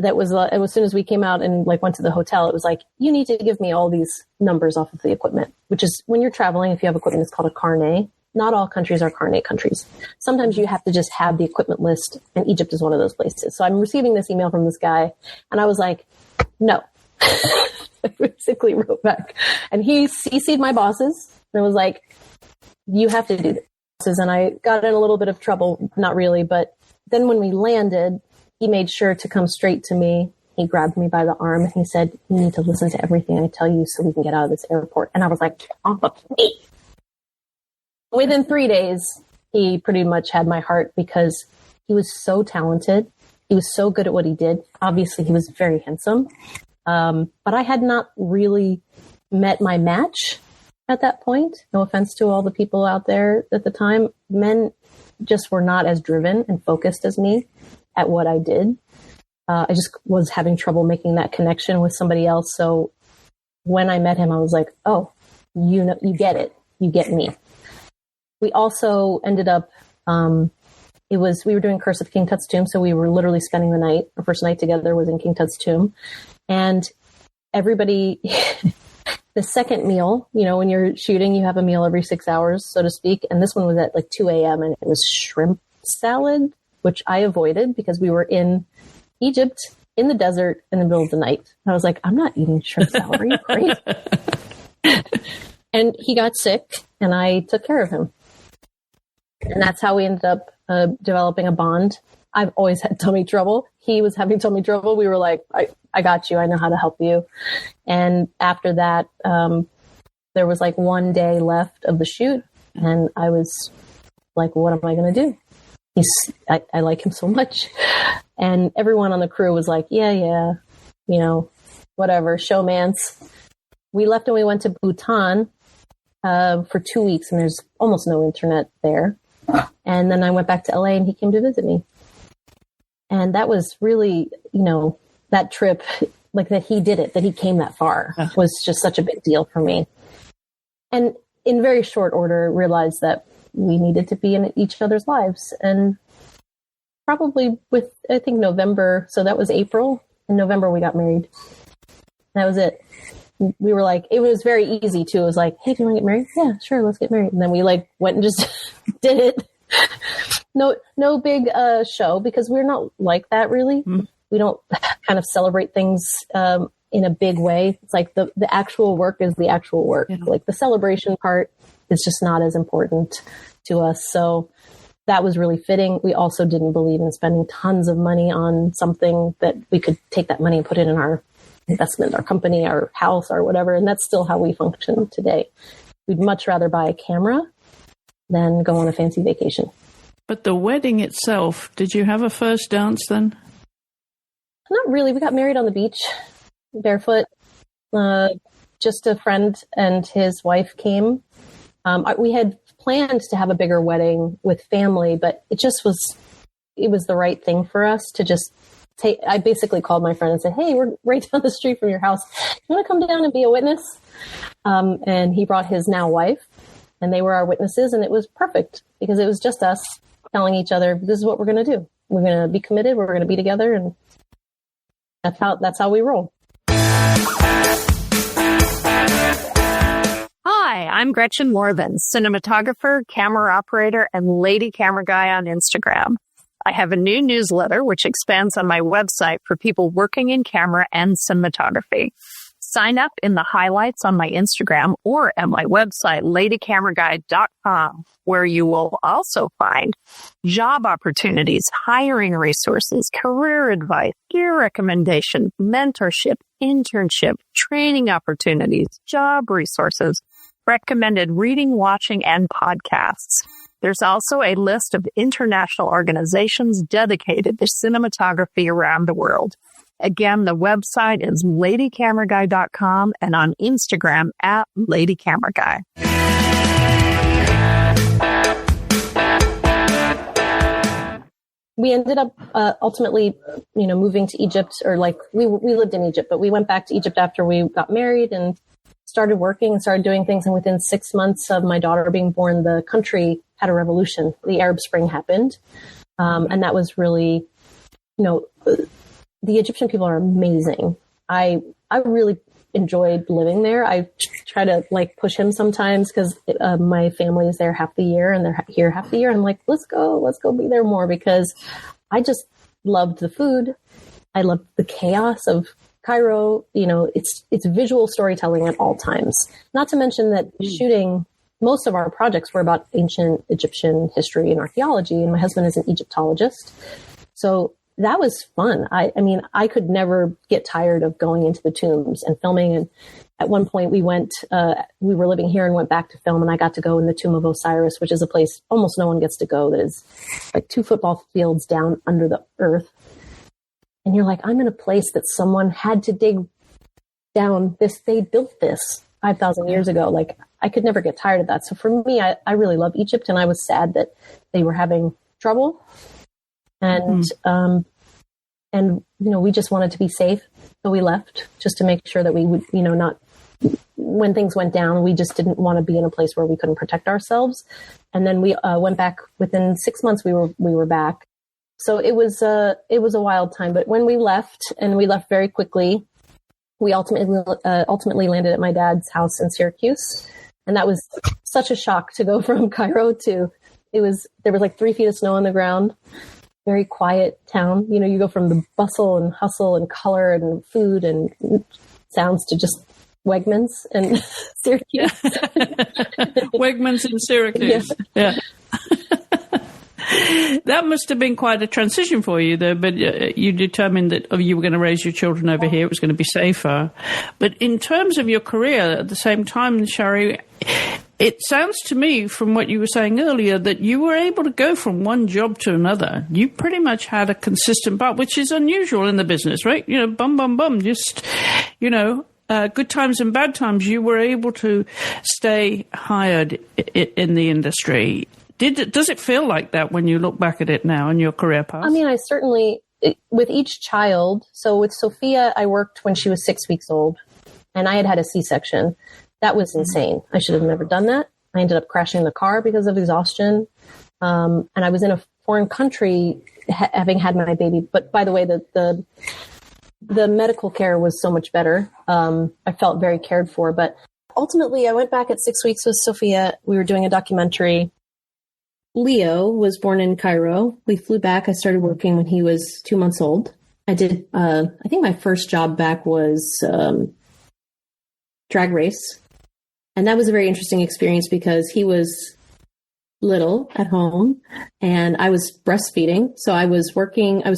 that was, as soon as we came out and like went to the hotel, it was like, you need to give me all these numbers off of the equipment, which is when you're traveling, if you have equipment, it's called a carnet. Not all countries are carnet countries. Sometimes you have to just have the equipment list, and Egypt is one of those places. So I'm receiving this email from this guy, and I was like, no. I basically wrote back. And he CC'd my bosses, and was like, you have to do this. And I got in a little bit of trouble, not really, but then when we landed, he made sure to come straight to me. He grabbed me by the arm, and he said, you need to listen to everything I tell you so we can get out of this airport. And I was like, oh, me. Within 3 days, he pretty much had my heart because he was so talented. He was so good at what he did. Obviously, he was very handsome. But I had not really met my match at that point. No offense to all the people out there at the time. Men just were not as driven and focused as me at what I did. I just was having trouble making that connection with somebody else. So when I met him, I was like, oh, you know, you get it. You get me. We also ended up, we were doing Curse of King Tut's tomb. So we were literally spending the night. Our first night together was in King Tut's tomb. And everybody, the second meal, you know, when you're shooting, you have a meal every 6 hours, so to speak. And this one was at like 2 a.m. and it was shrimp salad, which I avoided because we were in Egypt in the desert in the middle of the night. I was like, I'm not eating shrimp salad. Are you crazy? And he got sick and I took care of him. And that's how we ended up developing a bond. I've always had tummy trouble. He was having tummy trouble. We were like, I got you. I know how to help you. And after that, there was like 1 day left of the shoot. And I was like, what am I going to do? I like him so much. And everyone on the crew was like, yeah, you know, whatever, showmance. We left and we went to Bhutan for 2 weeks, and there's almost no internet there. And then I went back to LA and he came to visit me. And that was really, you know, that trip, like that he did it, that he came that far was just such a big deal for me. And in very short order, realized that we needed to be in each other's lives. And probably with, I think, November. So that was April. In November, we got married. That was it. We were like, it was very easy too. It was like, hey, do you want to get married? Yeah, sure. Let's get married. And then we like went and just did it. No big show, because we're not like that really. Mm-hmm. We don't kind of celebrate things in a big way. It's like the actual work is the actual work. Yeah. Like the celebration part is just not as important to us. So that was really fitting. We also didn't believe in spending tons of money on something that we could take that money and put it in our investment, our company, our house, or whatever. And that's still how we function today. We'd much rather buy a camera than go on a fancy vacation. But the wedding itself, did you have a first dance then? Not really. We got married on the beach, barefoot. Just a friend and his wife came. We had planned to have a bigger wedding with family, but it was the right thing for us to just I basically called my friend and said, hey, we're right down the street from your house. You want to come down and be a witness? And he brought his now wife, and they were our witnesses, and it was perfect because it was just us telling each other, this is what we're going to do. We're going to be committed. We're going to be together. And that's how we roll. Hi, I'm Gretchen Morvan, cinematographer, camera operator, and lady camera guy on Instagram. I have a new newsletter which expands on my website for people working in camera and cinematography. Sign up in the highlights on my Instagram or at my website, ladycameraguy.com, where you will also find job opportunities, hiring resources, career advice, gear recommendation, mentorship, internship, training opportunities, job resources, recommended reading, watching, and podcasts. There's also a list of international organizations dedicated to cinematography around the world. Again, the website is ladycameraguy.com and on Instagram at ladycameraguy. We ended up ultimately, moving to Egypt, or like we lived in Egypt, but we went back to Egypt after we got married and started working and started doing things. And within 6 months of my daughter being born, the country had a revolution. The Arab Spring happened. And that was really, the Egyptian people are amazing. I really enjoyed living there. I try to like push him sometimes because my family is there half the year and they're here half the year. I'm like, let's go be there more, because I just loved the food. I loved the chaos of Cairo. You know, it's visual storytelling at all times. Not to mention that shooting, most of our projects were about ancient Egyptian history and archaeology, and my husband is an Egyptologist. So that was fun. I mean, I could never get tired of going into the tombs and filming. And at one point we were living here and went back to film, and I got to go in the tomb of Osiris, which is a place almost no one gets to go, that is like 2 football fields down under the earth. And you're like, I'm in a place that someone had to dig down this. They built this 5,000 years ago. Like, I could never get tired of that. So for me, I really love Egypt, and I was sad that they were having trouble. And, and, you know, we just wanted to be safe. So we left just to make sure that we would, you know, not, when things went down, we just didn't want to be in a place where we couldn't protect ourselves. And then we went back within 6 months, we were back. So it was a wild time. But when we left, and we left very quickly, we ultimately landed at my dad's house in Syracuse. And that was such a shock to go from Cairo to, there was like 3 feet of snow on the ground. Very quiet town. You know, you go from the bustle and hustle and color and food and sounds to just Wegmans and Syracuse. Wegmans in Syracuse. Yeah. That must have been quite a transition for you, though. But you determined that you were going to raise your children over here. It was going to be safer. But in terms of your career, at the same time, Sharra, it sounds to me from what you were saying earlier that you were able to go from one job to another. You pretty much had a consistent path, which is unusual in the business, right? You know, bum, just, you know, good times and bad times. You were able to stay hired in the industry. Does it feel like that when you look back at it now in your career path? I mean, I certainly, with each child, so with Sophia, I worked when she was 6 weeks old, and I had a C-section. That was insane. I should have never done that. I ended up crashing the car because of exhaustion. And I was in a foreign country having had my baby. But by the way, the medical care was so much better. I felt very cared for. But ultimately, I went back at 6 weeks with Sophia. We were doing a documentary. Leo was born in Cairo. We flew back. I started working when he was 2 months old. I did, I think my first job back was Drag Race. And that was a very interesting experience because he was little at home and I was breastfeeding. So I was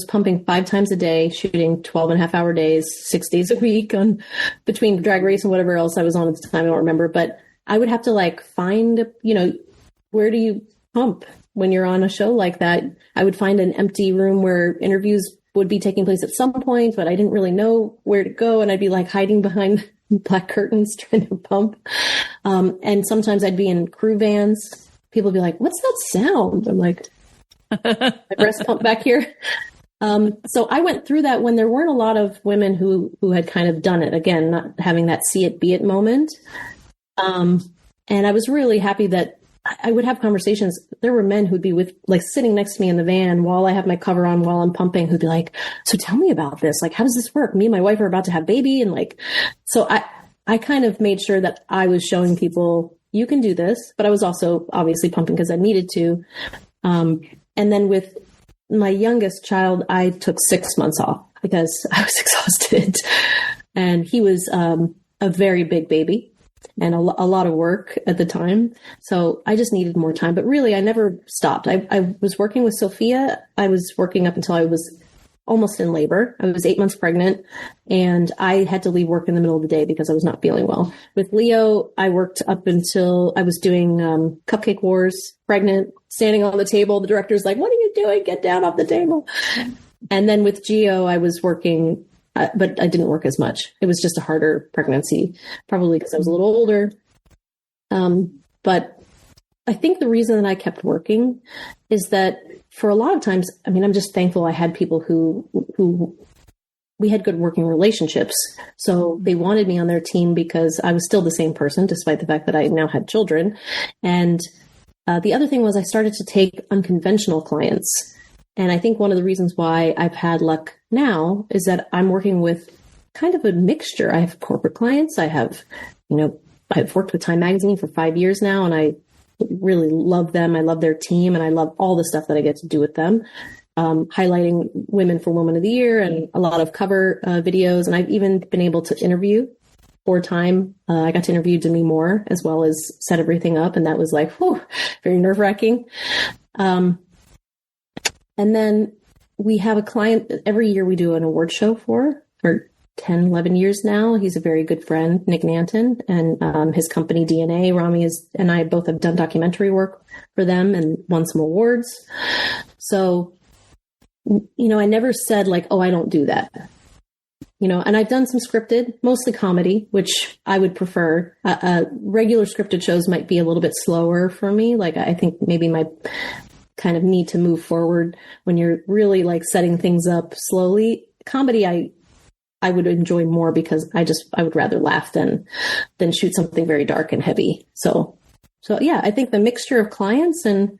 pumping 5 times a day, shooting 12.5-hour days, 6 days a week on between Drag Race and whatever else I was on at the time. I don't remember, but I would have to like find, you know, where do you pump when you're on a show like that? I would find an empty room where interviews would be taking place at some point, but I didn't really know where to go. And I'd be like hiding behind black curtains trying to pump. And sometimes I'd be in crew vans. People would be like, what's that sound? I'm like, my breast pump back here. So I went through that when there weren't a lot of women who had kind of done it. Again, not having that see it, be it moment. And I was really happy that I would have conversations. There were men who'd be with, like, sitting next to me in the van while I have my cover on, while I'm pumping, who'd be like, so tell me about this. Like, how does this work? Me and my wife are about to have baby. And like, so I kind of made sure that I was showing people, you can do this, but I was also obviously pumping because I needed to. And then with my youngest child, I took 6 months off because I was exhausted, and he was a very big baby and a lot of work at the time. So I just needed more time, but really I never stopped. I was working with Sophia. I was working up until I was almost in labor. I was 8 months pregnant and I had to leave work in the middle of the day because I was not feeling well. With Leo, I worked up until I was doing Cupcake Wars, pregnant, standing on the table. The director's like, what are you doing? Get down off the table. And then with Gio, I was working, but I didn't work as much. It was just a harder pregnancy, probably because I was a little older. But I think the reason that I kept working is that for a lot of times, I mean, I'm just thankful I had people who we had good working relationships. So they wanted me on their team because I was still the same person, despite the fact that I now had children. And the other thing was I started to take unconventional clients. And I think one of the reasons why I've had luck now is that I'm working with kind of a mixture. I have corporate clients. I've worked with Time Magazine for 5 years now, and I really love them. I love their team, and I love all the stuff that I get to do with them. Highlighting women for Woman of the Year and a lot of cover videos. And I've even been able to interview for Time. I got to interview Demi Moore as well as set everything up. And that was like, very nerve wracking. And then we have a client every year we do an award show for 10, 11 years now. He's a very good friend, Nick Nanton, and his company DNA. Rami and I both have done documentary work for them and won some awards. So, I never said like, I don't do that. And I've done some scripted, mostly comedy, which I would prefer. Regular scripted shows might be a little bit slower for me. Like, I think maybe my kind of need to move forward when you're really like setting things up slowly. Comedy, I would enjoy more because I would rather laugh than shoot something very dark and heavy. So yeah, I think the mixture of clients and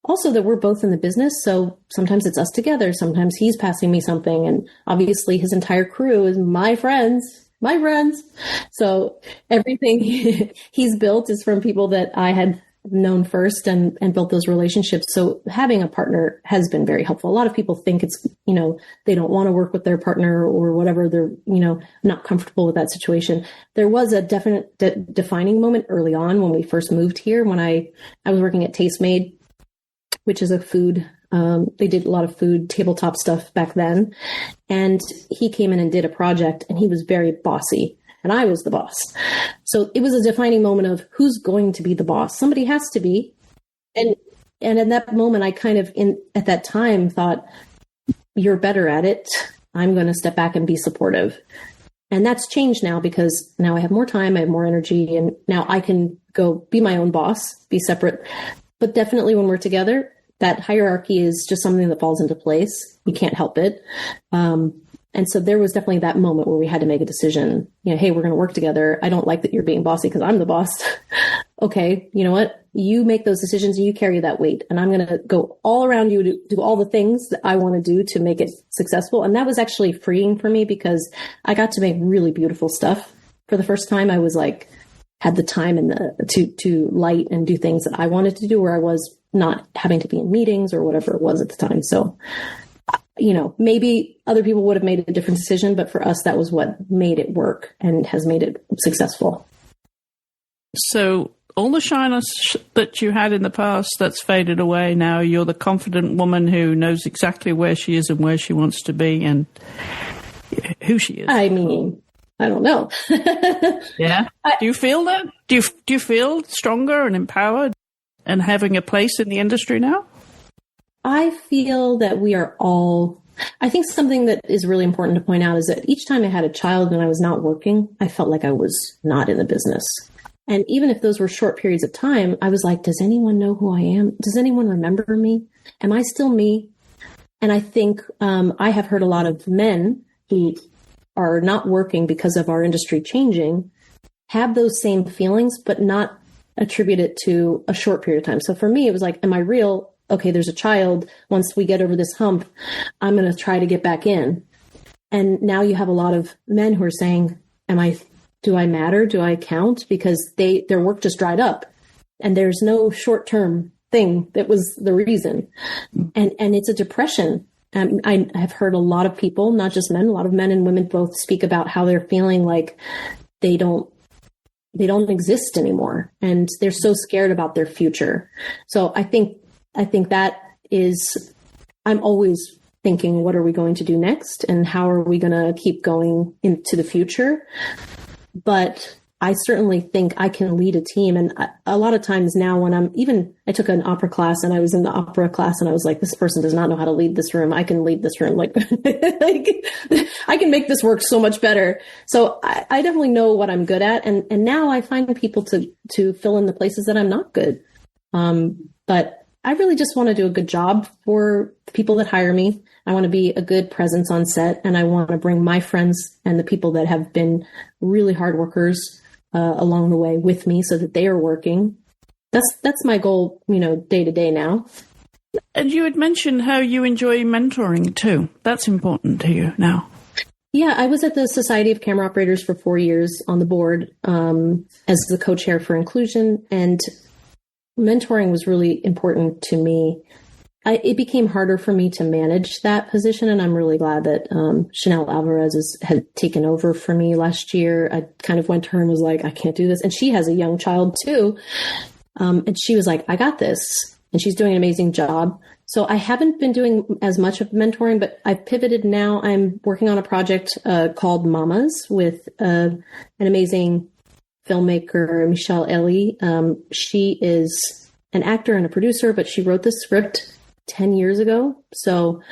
also that we're both in the business. So sometimes it's us together. Sometimes he's passing me something. And obviously his entire crew is my friends. So everything he's built is from people that I had known first and built those relationships. So having a partner has been very helpful. A lot of people think it's, they don't want to work with their partner or whatever. They're, not comfortable with that situation. There was a definite defining moment early on when we first moved here, when I was working at Tastemade, which is a food, they did a lot of food tabletop stuff back then. And he came in and did a project and he was very bossy. And I was the boss. So it was a defining moment of who's going to be the boss. Somebody has to be. And in that moment, I kind of at that time thought, you're better at it. I'm going to step back and be supportive. And that's changed now because now I have more time. I have more energy. And now I can go be my own boss, be separate. But definitely when we're together, that hierarchy is just something that falls into place. We can't help it. And so there was definitely that moment where we had to make a decision, hey, we're going to work together. I don't like that you're being bossy because I'm the boss. Okay, you know what? You make those decisions and you carry that weight. And I'm going to go all around you to do all the things that I want to do to make it successful. And that was actually freeing for me because I got to make really beautiful stuff. For the first time, I was like, had the time and to light and do things that I wanted to do where I was not having to be in meetings or whatever it was at the time. So, maybe other people would have made a different decision, but for us, that was what made it work and has made it successful. So all the shyness that you had in the past, that's faded away now. You're the confident woman who knows exactly where she is and where she wants to be and who she is. I mean, I don't know. Yeah. Do you feel that? Do you feel stronger and empowered and having a place in the industry now? I feel that we are all, I think something that is really important to point out is that each time I had a child and I was not working, I felt like I was not in the business. And even if those were short periods of time, I was like, does anyone know who I am? Does anyone remember me? Am I still me? And I think I have heard a lot of men who are not working because of our industry changing have those same feelings, but not attribute it to a short period of time. So for me, it was like, am I real? Okay, there's a child. Once we get over this hump, I'm going to try to get back in. And now you have a lot of men who are saying, do I matter? Do I count? Because their work just dried up and there's no short-term thing that was the reason. And it's a depression. I have heard a lot of people, not just men, a lot of men and women both speak about how they're feeling like they don't exist anymore. And they're so scared about their future. So I think that is, I'm always thinking, what are we going to do next? And how are we going to keep going into the future? But I certainly think I can lead a team. And a lot of times now when I took an opera class and I was in the opera class and I was like, this person does not know how to lead this room. I can lead this room. Like, I can make this work so much better. So I definitely know what I'm good at. And now I find people to fill in the places that I'm not good. But I really just want to do a good job for the people that hire me. I want to be a good presence on set, and I want to bring my friends and the people that have been really hard workers along the way with me so that they are working. That's my goal, day to day now. And you had mentioned how you enjoy mentoring too. That's important to you now. Yeah, I was at the Society of Camera Operators for 4 years on the board as the co-chair for inclusion, and mentoring was really important to me. It became harder for me to manage that position, and I'm really glad that Chanel Alvarez had taken over for me last year. I kind of went to her and was like, I can't do this. And she has a young child too. And she was like, I got this. And she's doing an amazing job. So I haven't been doing as much of mentoring, but I've pivoted now. I'm working on a project called Mamas with an amazing filmmaker, Michelle Ellie. She is an actor and a producer, but she wrote the script 10 years ago. So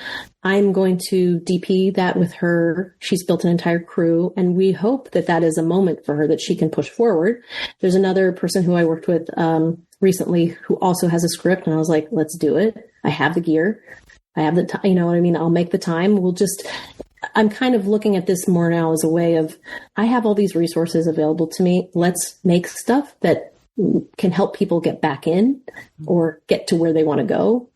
I'm going to DP that with her. She's built an entire crew, and we hope that that is a moment for her that she can push forward. There's another person who I worked with recently who also has a script, and I was like, let's do it. I have the gear. I have the time, you know what I mean? I'll make the time. I'm kind of looking at this more now as a way of, I have all these resources available to me. Let's make stuff that can help people get back in or get to where they want to go.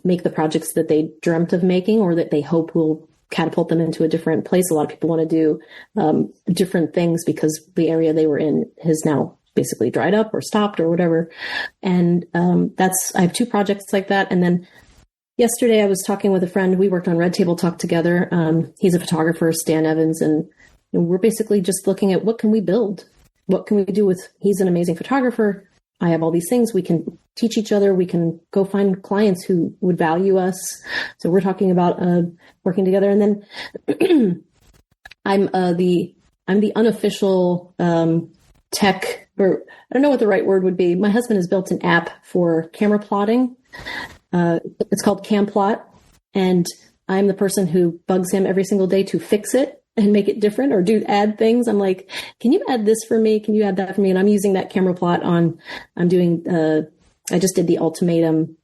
Make the projects that they dreamt of making or that they hope will catapult them into a different place. A lot of people want to do different things because the area they were in has now basically dried up or stopped or whatever. And I have 2 projects like that. And then yesterday I was talking with a friend. We worked on Red Table Talk together. He's a photographer, Stan Evans, and we're basically just looking at what can we build? What can we do with, he's an amazing photographer. I have all these things. We can teach each other. We can go find clients who would value us. So we're talking about working together. And then I'm the unofficial tech, or I don't know what the right word would be. My husband has built an app for camera plotting. It's called CamPlot. And I'm the person who bugs him every single day to fix it and make it different or add things. I'm like, can you add this for me? Can you add that for me? And I'm using that camera plot I just did the Ultimatum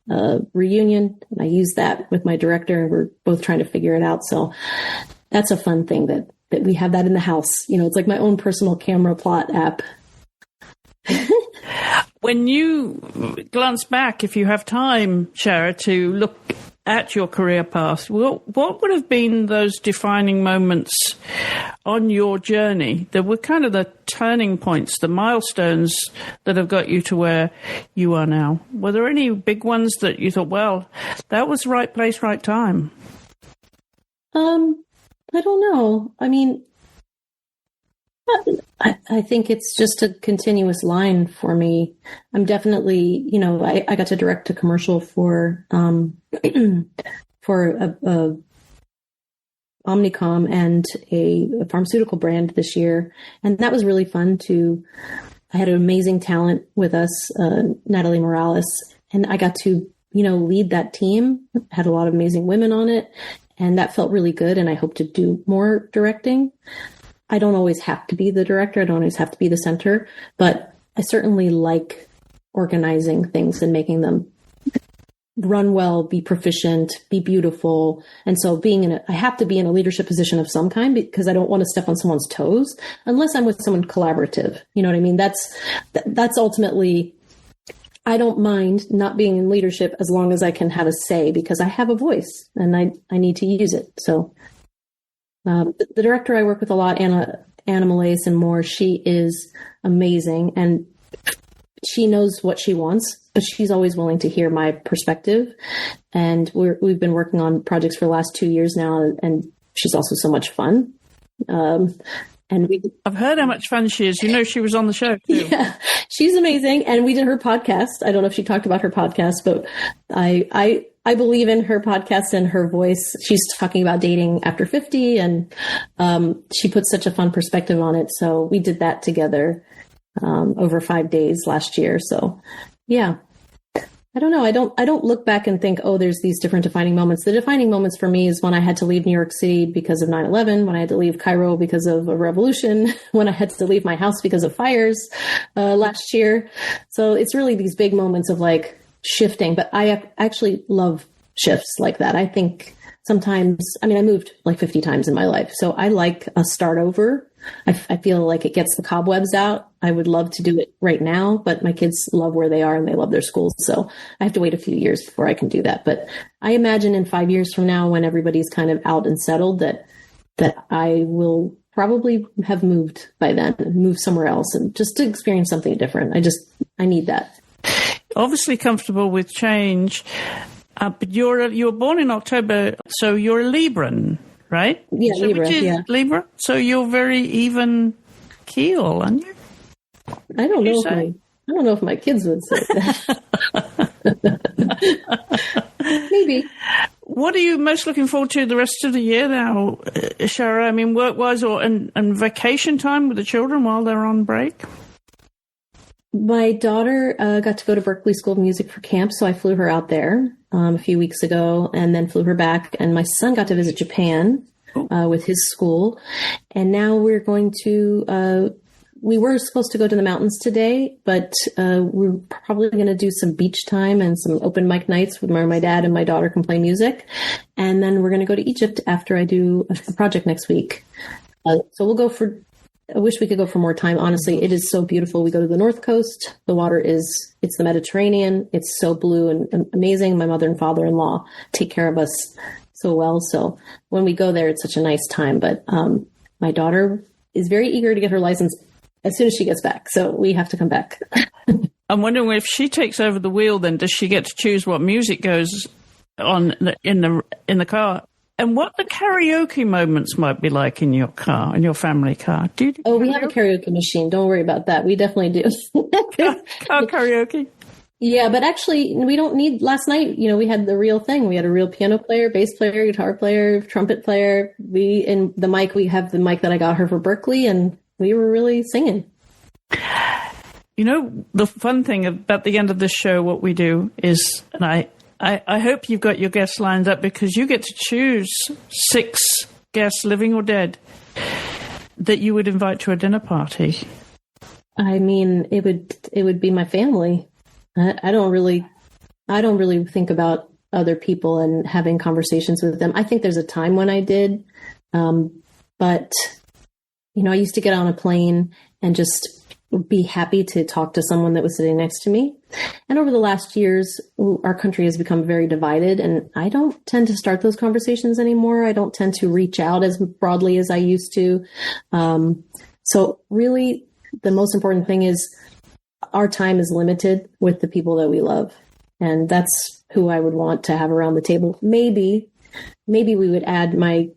reunion, and I used that with my director, and we're both trying to figure it out. So that's a fun thing that we have that in the house. You know, it's like my own personal camera plot app. When you glance back, if you have time, Sharra, to look at your career path, what would have been those defining moments on your journey that were kind of the turning points, the milestones that have got you to where you are now? Were there any big ones that you thought, well, that was right place, right time? I don't know. I mean, I think it's just a continuous line for me. I'm definitely, I got to direct a commercial for a Omnicom and a pharmaceutical brand this year. And that was really fun I had an amazing talent with us, Natalie Morales, and I got to, lead that team, had a lot of amazing women on it. And that felt really good. And I hope to do more directing. I don't always have to be the director. I don't always have to be the center, but I certainly like organizing things and making them run well, be proficient, be beautiful. And so I have to be in a leadership position of some kind because I don't want to step on someone's toes unless I'm with someone collaborative. You know what I mean? That's ultimately, I don't mind not being in leadership as long as I can have a say because I have a voice and I need to use it. So the director I work with a lot, Anna Malace and more, she is amazing and she knows what she wants, but she's always willing to hear my perspective. And we've been working on projects for the last 2 years now, and she's also so much fun. I've heard how much fun she is. She was on the show too. Yeah, she's amazing. And we did her podcast. I don't know if she talked about her podcast, but I believe in her podcast and her voice. She's talking about dating after 50 and she puts such a fun perspective on it. So we did that together over 5 days last year. So yeah, I don't know. I don't look back and think, oh, there's these different defining moments. The defining moments for me is when I had to leave New York City because of 9/11, when I had to leave Cairo because of a revolution, when I had to leave my house because of fires last year. So it's really these big moments of like shifting, but I actually love shifts like that. I think sometimes, I mean, I moved like 50 times in my life. So I like a start over. I feel like it gets the cobwebs out. I would love to do it right now, but my kids love where they are and they love their schools. So I have to wait a few years before I can do that. But I imagine in 5 years from now, when everybody's kind of out and settled, that I will probably have moved by then, moved somewhere else, and just to experience something different. I need that. Obviously comfortable with change, but you were born in October, so you're a Libran, right? Yeah, so Libra. Yeah, Libra. So you're very even keel, aren't you? I don't know if my kids would say that. Maybe. What are you most looking forward to the rest of the year now, Sharra? I mean, work-wise and vacation time with the children while they're on break? My daughter got to go to Berklee School of Music for camp, so I flew her out there a few weeks ago and then flew her back. And my son got to visit Japan with his school. And now we're going to... we were supposed to go to the mountains today, but we're probably going to do some beach time and some open mic nights where my dad and my daughter can play music. And then we're going to go to Egypt after I do a project next week. So we'll go I wish we could go for more time. Honestly, it is so beautiful. We go to the North Coast. The water it's the Mediterranean. It's so blue and amazing. My mother and father-in-law take care of us so well. So when we go there, it's such a nice time. But my daughter is very eager to get her license as soon as she gets back. So we have to come back. I'm wondering if she takes over the wheel, then does she get to choose what music goes on in the car? And what the karaoke moments might be like in your car, in your family car. Do you do karaoke? We have a karaoke machine. Don't worry about that. We definitely do. Car karaoke? Yeah, but actually we don't need, last night, we had the real thing. We had a real piano player, bass player, guitar player, trumpet player. We have the mic that I got her for Berklee, and we were really singing. The fun thing about the end of this show, what we do is, and I hope you've got your guests lined up, because you get to choose 6 guests, living or dead, that you would invite to a dinner party. I mean, it would be my family. I don't really think about other people and having conversations with them. I think there's a time when I did, but I used to get on a plane and just be happy to talk to someone that was sitting next to me. And over the last years, our country has become very divided, and I don't tend to start those conversations anymore. I don't tend to reach out as broadly as I used to. So really, the most important thing is our time is limited with the people that we love. And that's who I would want to have around the table. Maybe we would add my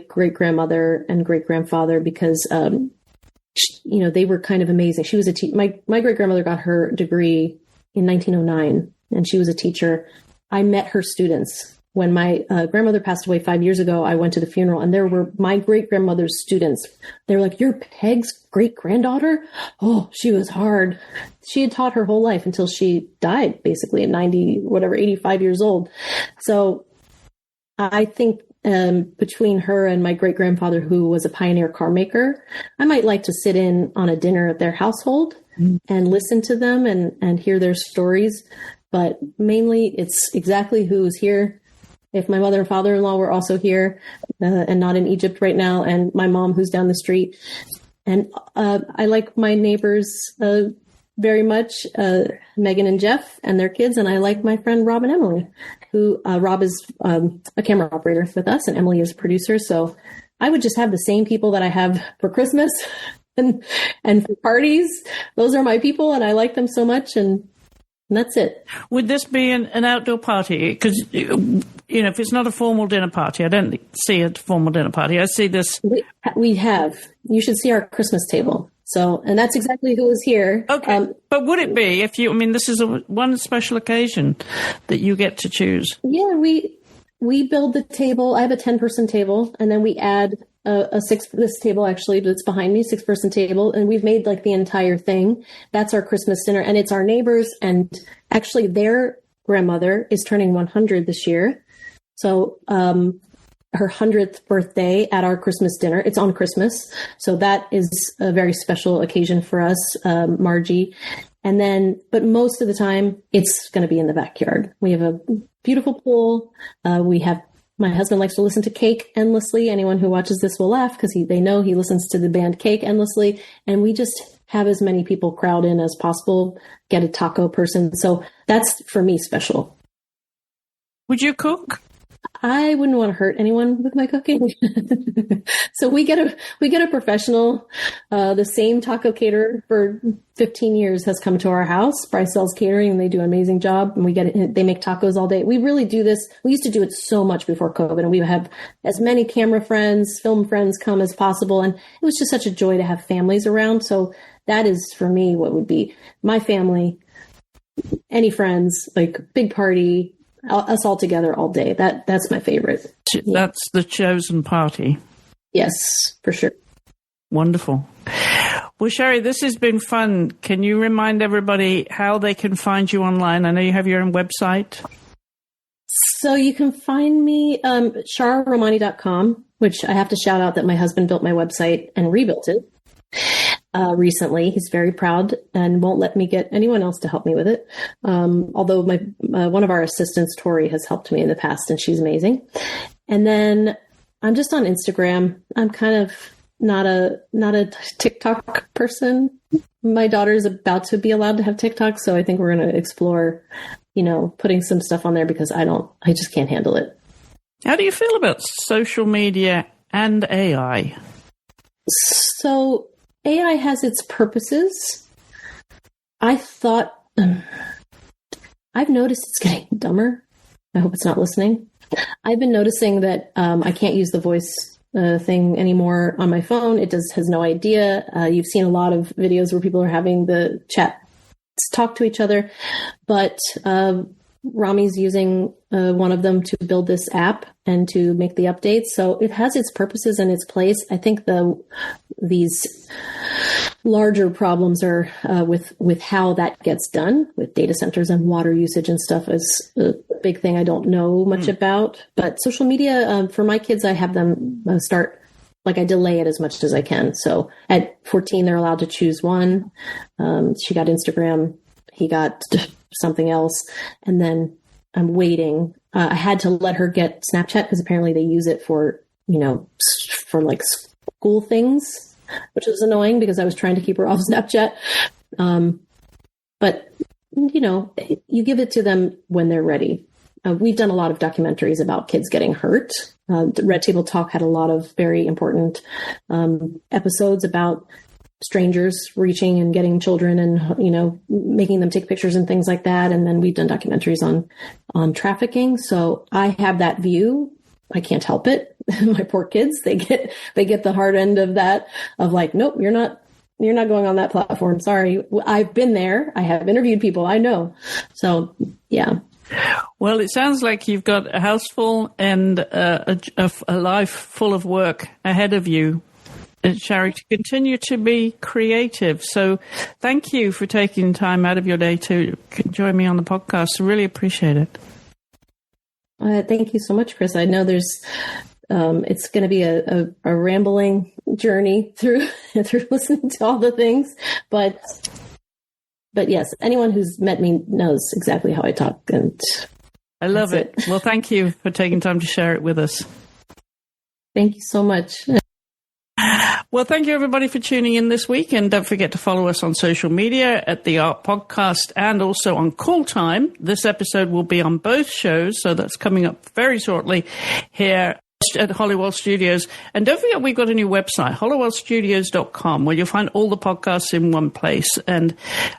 great-grandmother and great-grandfather, because they were kind of amazing. She was my great-grandmother got her degree in 1909, and she was a teacher. I met her students. When my grandmother passed away 5 years ago, I went to the funeral, and there were my great-grandmother's students. They were like, "You're Peg's great-granddaughter? Oh, she was hard." She had taught her whole life until she died, basically at 85 years old. So I think between her and my great-grandfather, who was a pioneer car maker, I might like to sit in on a dinner at their household and listen to them and hear their stories. But mainly it's exactly who's here. If my mother and father-in-law were also here and not in Egypt right now, and my mom who's down the street. And I like my neighbors very much, Megan and Jeff and their kids. And I like my friend Rob and Emily, who Rob is a camera operator with us, and Emily is a producer. So I would just have the same people that I have for Christmas and for parties. Those are my people, and I like them so much. And that's it. Would this be an outdoor party? Because, if it's not a formal dinner party, I don't see a formal dinner party. I see this. We have. You should see our Christmas table. So, and that's exactly who is here. Okay. But would it be this is one special occasion that you get to choose? Yeah, we build the table. I have a 10-person table, and then we add this table actually that's behind me, 6-person table. And we've made like the entire thing. That's our Christmas dinner, and it's our neighbors. And actually their grandmother is turning 100 this year. So, her 100th birthday at our Christmas dinner. It's on Christmas. So that is a very special occasion for us, Margie. But most of the time it's going to be in the backyard. We have a beautiful pool. We have My husband likes to listen to Cake endlessly. Anyone who watches this will laugh because they know he listens to the band Cake endlessly. And we just have as many people crowd in as possible, get a taco person. So that's, for me, special. Would you cook? I wouldn't want to hurt anyone with my cooking. So we get a professional. The same taco caterer for 15 years has come to our house. Bryce sells catering and they do an amazing job, and they make tacos all day. We really do this. We used to do it so much before COVID, and we would have as many camera friends, film friends come as possible. And it was just such a joy to have families around. So that is, for me, what would be my family, any friends, like big party, us all together all day. That's my favorite. That's the chosen party. Yes, for sure. Wonderful. Well, Sherry, this has been fun. Can you remind everybody how they can find you online? I know you have your own website. So you can find me sharraromany.com, which I have to shout out that my husband built my website and rebuilt it recently. He's very proud and won't let me get anyone else to help me with it. Although one of our assistants, Tori, has helped me in the past, and she's amazing. And then I'm just on Instagram. I'm kind of not a TikTok person. My daughter is about to be allowed to have TikTok, so I think we're going to explore, putting some stuff on there because I just can't handle it. How do you feel about social media and AI? So AI has its purposes. I've noticed it's getting dumber. I hope it's not listening. I've been noticing that I can't use the voice thing anymore on my phone. It has no idea. You've seen a lot of videos where people are having the chat talk to each other, but Rami's using one of them to build this app and to make the updates. So it has its purposes and its place. I think these larger problems are with how that gets done with data centers and water usage and stuff is a big thing I don't know much about. But social media, for my kids, I have them I delay it as much as I can. So at 14, they're allowed to choose one. She got Instagram. He got something else. And then I'm waiting. I had to let her get Snapchat because apparently they use it for like school things, which was annoying because I was trying to keep her off Snapchat. But, you give it to them when they're ready. We've done a lot of documentaries about kids getting hurt. Red Table Talk had a lot of very important episodes about strangers reaching and getting children and, making them take pictures and things like that. And then we've done documentaries on trafficking. So I have that view. I can't help it. My poor kids, they get the hard end of that of like, nope, you're not going on that platform. Sorry. I've been there. I have interviewed people. I know. So yeah. Well, it sounds like you've got a house full and a life full of work ahead of you, Sherry, to continue to be creative. So thank you for taking time out of your day to join me on the podcast. I really appreciate it. Thank you so much, Chris. I know it's going to be a rambling journey through listening to all the things, but yes, anyone who's met me knows exactly how I talk, and I love it. Well, thank you for taking time to share it with us. Thank you so much. Well, thank you, everybody, for tuning in this week. And don't forget to follow us on social media at The Art Podcast and also on Call Time. This episode will be on both shows, so that's coming up very shortly here at Hollywell Studios. And don't forget, we've got a new website, hollywellstudios.com, where you'll find all the podcasts in one place. And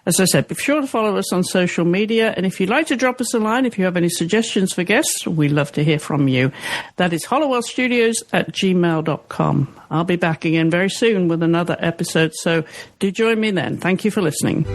as I said, be sure to follow us on social media. And if you'd like to drop us a line, if you have any suggestions for guests, we'd love to hear from you. That is hollywellstudios@gmail.com. I'll be back again very soon with another episode. So do join me then. Thank you for listening.